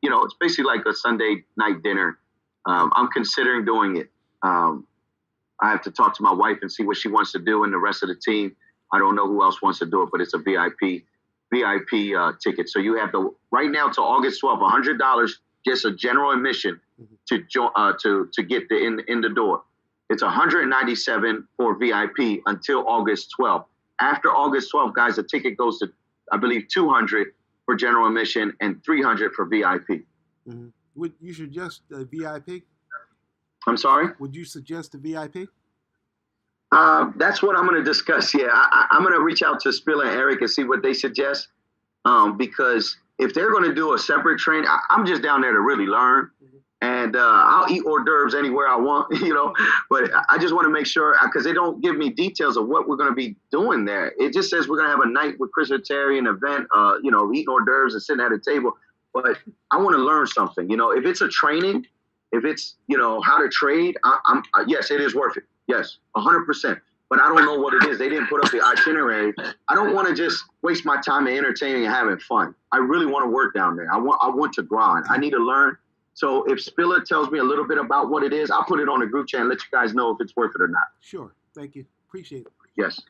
S1: it's basically like a Sunday night dinner. I'm considering doing it. I have to talk to my wife and see what she wants to do, and the rest of the team. I don't know who else wants to do it, but it's a VIP ticket. So you have right now to August 12th, $100, just a general admission to get in the door. It's $197 for VIP until August 12th. After August 12th, guys, the ticket goes to, I believe, $200 for general admission and $300 for VIP.
S4: Mm-hmm. Would you suggest a VIP?
S1: I'm sorry?
S4: Would you suggest a VIP?
S1: That's what I'm going to discuss. Yeah, I'm going to reach out to Spiller and Eric and see what they suggest. Because if they're going to do a separate train, I'm just down there to really learn. And I'll eat hors d'oeuvres anywhere I want, but I just want to make sure, because they don't give me details of what we're going to be doing there. It just says we're going to have a night with Christopher Terry, an event, eating hors d'oeuvres and sitting at a table. But I want to learn something. If it's a training, if it's, how to trade, yes, it is worth it. Yes, 100%. But I don't know what it is. They didn't put up the itinerary. I don't want to just waste my time entertaining and having fun. I really want to work down there. I want to grind. I need to learn. So if Spiller tells me a little bit about what it is, I'll put it on the group chat and let you guys know if it's worth it or not.
S4: Sure. Thank you. Appreciate it.
S1: Yes.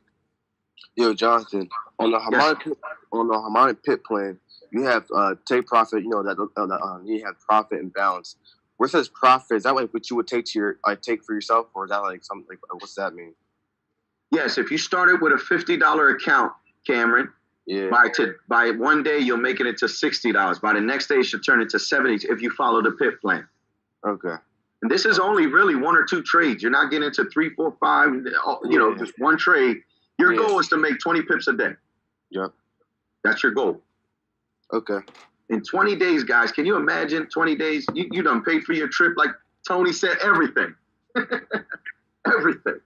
S2: Yo, Jonathan, on the harmonic pit plan, you have take profit. You have profit and balance. Where it says profit, is that like what you would take take for yourself, or is that like something like what's that mean?
S1: Yes, if you started with a $50 account, Cameron,
S2: Yeah.
S1: by one day you'll make it into $60. By the next day, it should turn into $70 if you follow the pit plan.
S2: Okay.
S1: And this is only really one or two trades. You're not getting into 3, 4, 5. Just one trade. Your goal is to make 20 pips a day.
S2: Yep.
S1: That's your goal.
S2: Okay.
S1: In 20 days, guys, can you imagine 20 days? You done paid for your trip, like Tony said, everything. Everything.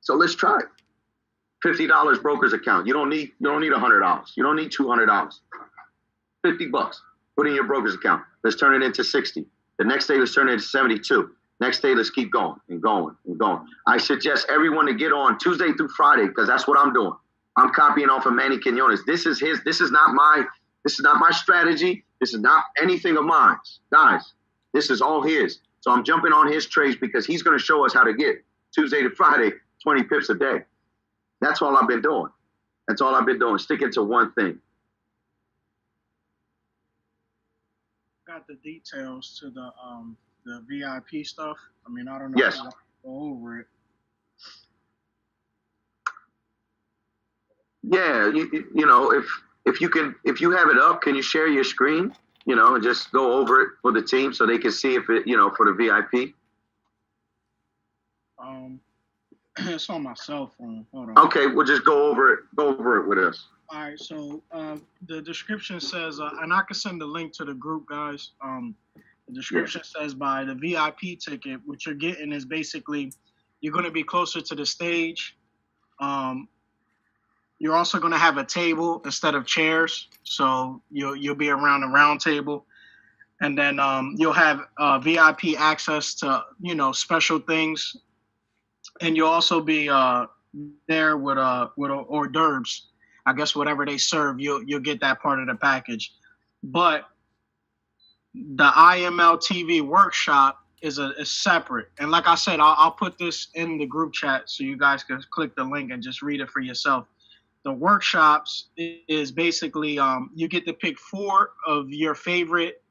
S1: So let's try it. $50 broker's account. You don't need $100. You don't need $200. $50. Put in your broker's account. Let's turn it into 60. The next day, let's turn it into 72. Next day, let's keep going and going and going. I suggest everyone to get on Tuesday through Friday because that's what I'm doing. I'm copying off of Manny Quinones. This is not my strategy. This is not anything of mine. Guys, this is all his. So I'm jumping on his trades because he's going to show us how to get Tuesday to Friday, 20 pips a day. That's all I've been doing. That's all I've been doing, sticking to one thing.
S5: Got the details to the VIP stuff. I mean, I don't know
S1: Yes.
S5: if I can go over it.
S1: Yeah, you know, if you have it up, can you share your screen? You know, and just go over it for the team so they can see if it, for the VIP.
S5: It's on my cell phone. Hold on.
S1: Okay, we'll just go over it with us.
S5: All right, so the description says, and I can send the link to the group, guys. The description says by the VIP ticket, what you're getting is basically you're going to be closer to the stage. You're also going to have a table instead of chairs, so you'll be around a round table, and then you'll have VIP access to special things, and you'll also be there with hors d'oeuvres. I guess whatever they serve, you'll get that part of the package. But the IML TV workshop is separate. And like I said, I'll put this in the group chat so you guys can click the link and just read it for yourself. The workshops is basically you get to pick 4 of your favorite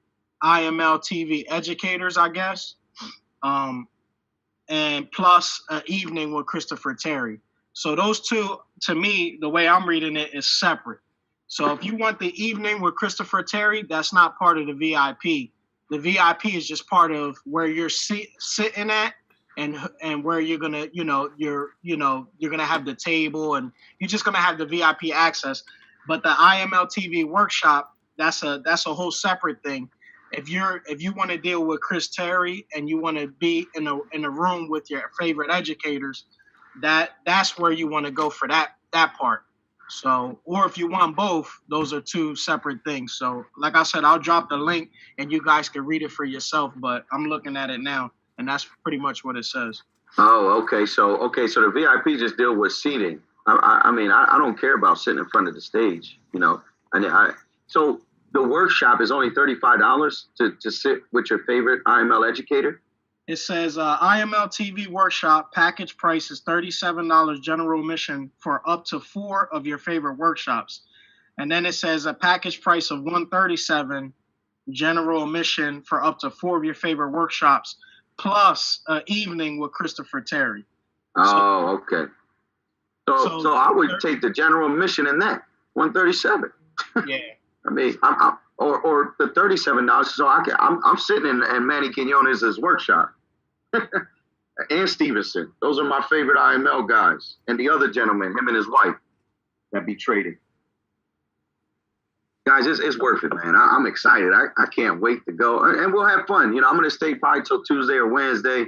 S5: IML TV educators, I guess, and plus an evening with Christopher Terry. So those two, to me, the way I'm reading it, is separate. So if you want the evening with Christopher Terry, that's not part of the VIP. The VIP is just part of where you're sitting at, and where you're gonna, you're gonna have the table, and you're just gonna have the VIP access. But the IML TV workshop, that's a whole separate thing. If you want to deal with Chris Terry and you want to be in a room with your favorite educators, that's where you want to go for that part. So, or if you want both, those are two separate things. So, like I said, I'll drop the link and you guys can read it for yourself. But I'm looking at it now, and that's pretty much what it says.
S1: Oh, okay. So the VIP just deal with seating. I mean, I don't care about sitting in front of the stage, So the workshop is only $35 to sit with your favorite IML educator.
S5: It says IML TV workshop package price is $37 general admission for up to 4 of your favorite workshops. And then it says a package price of $137 general admission for up to 4 of your favorite workshops, plus an evening with Christopher Terry.
S1: Oh, okay. So I would take the general admission in that $137.
S5: Yeah.
S1: I mean, or the $37. So I'm sitting in Manny Quinones' workshop. And Stevenson. Those are my favorite IML guys. And the other gentleman, him and his wife, that be trading. Guys, it's worth it, man. I'm excited. I can't wait to go. And we'll have fun. I'm going to stay probably till Tuesday or Wednesday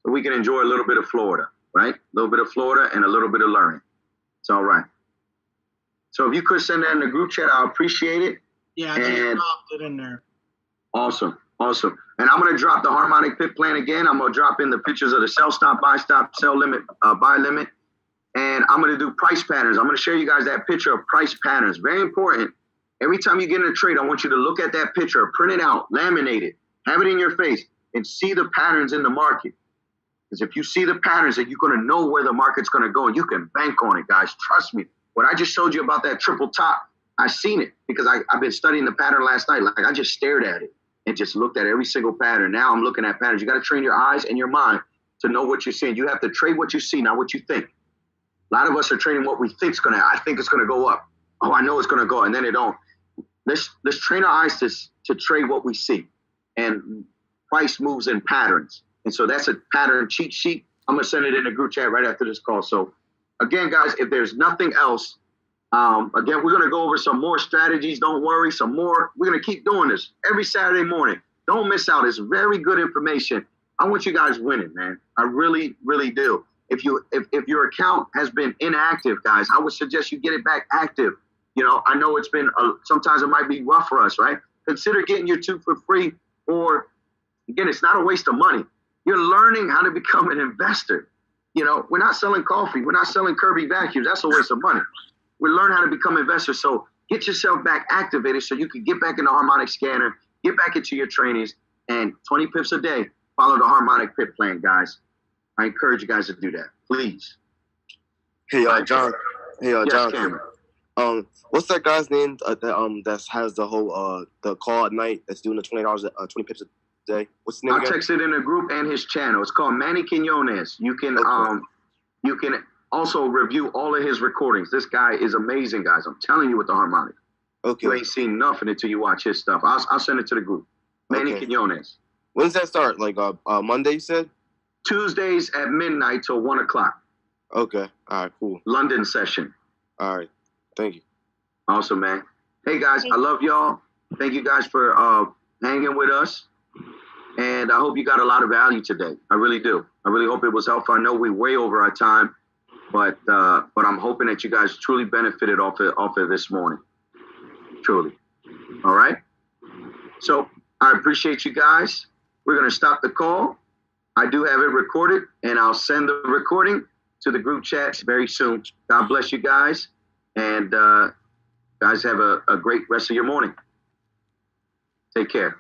S1: so we can enjoy a little bit of Florida, right? A little bit of Florida and a little bit of learning. It's all right. So if you could send that in the group chat, I appreciate it.
S5: Yeah, I just dropped it in there.
S1: Awesome. And I'm going to drop the harmonic pit plan again. I'm going to drop in the pictures of the sell stop, buy stop, sell limit, buy limit. And I'm going to do price patterns. I'm going to show you guys that picture of price patterns. Very important. Every time you get in a trade, I want you to look at that picture, print it out, laminate it, have it in your face, and see the patterns in the market. Because if you see the patterns, then you're going to know where the market's going to go, and you can bank on it, guys. Trust me. What I just showed you about that triple top, I seen it because I've been studying the pattern last night. Like I just stared at it and just looked at every single pattern. Now I'm looking at patterns. You got to train your eyes and your mind to know what you're seeing. You have to trade what you see, not what you think. A lot of us are trading what we think's gonna. I think it's gonna go up. Oh, I know it's gonna go, and then it don't. Let's train our eyes to trade what we see, and price moves in patterns. And so that's a pattern cheat sheet. I'm gonna send it in the group chat right after this call. So again, guys, if there's nothing else, again, we're gonna go over some more strategies. Don't worry, some more. We're gonna keep doing this every Saturday morning. Don't miss out. It's very good information. I want you guys winning, man. I really, really do. If your account has been inactive, guys, I would suggest you get it back active. You know, I know it's been sometimes it might be rough for us, right? Consider getting your 2 for free, or again, it's not a waste of money. You're learning how to become an investor. You know, we're not selling coffee. We're not selling Kirby vacuums. That's a waste of money. We learn how to become investors. So get yourself back activated so you can get back in the harmonic scanner, get back into your trainings, and 20 pips a day. Follow the harmonic pip plan, guys. I encourage you guys to do that, please.
S2: Hey, John. Hey,
S1: Yes,
S2: John.
S1: Cameron.
S2: What's that guy's name that has the whole the call at night that's doing the $20 20 pips a day? What's his name
S1: I'll
S2: again?
S1: text it in the group and his channel. It's called Manny Quinones. You can you can also review all of his recordings. This guy is amazing, guys. I'm telling you with the harmonic.
S2: Okay.
S1: You ain't seen nothing until you watch his stuff. I'll send it to the group. Manny
S2: Okay.
S1: Quinones.
S2: When does that start? Like Monday, you said?
S1: Tuesdays at midnight till 1 o'clock.
S2: Okay. All right. Cool.
S1: London session.
S2: All right. Thank you.
S1: Awesome, man. Hey, guys, I love y'all. Thank you guys for hanging with us. And I hope you got a lot of value today. I really do. I really hope it was helpful. I know we're way over our time, but I'm hoping that you guys truly benefited off of this morning. Truly. All right? So I appreciate you guys. We're going to stop the call. I do have it recorded, and I'll send the recording to the group chats very soon. God bless you guys. And guys, have a great rest of your morning. Take care.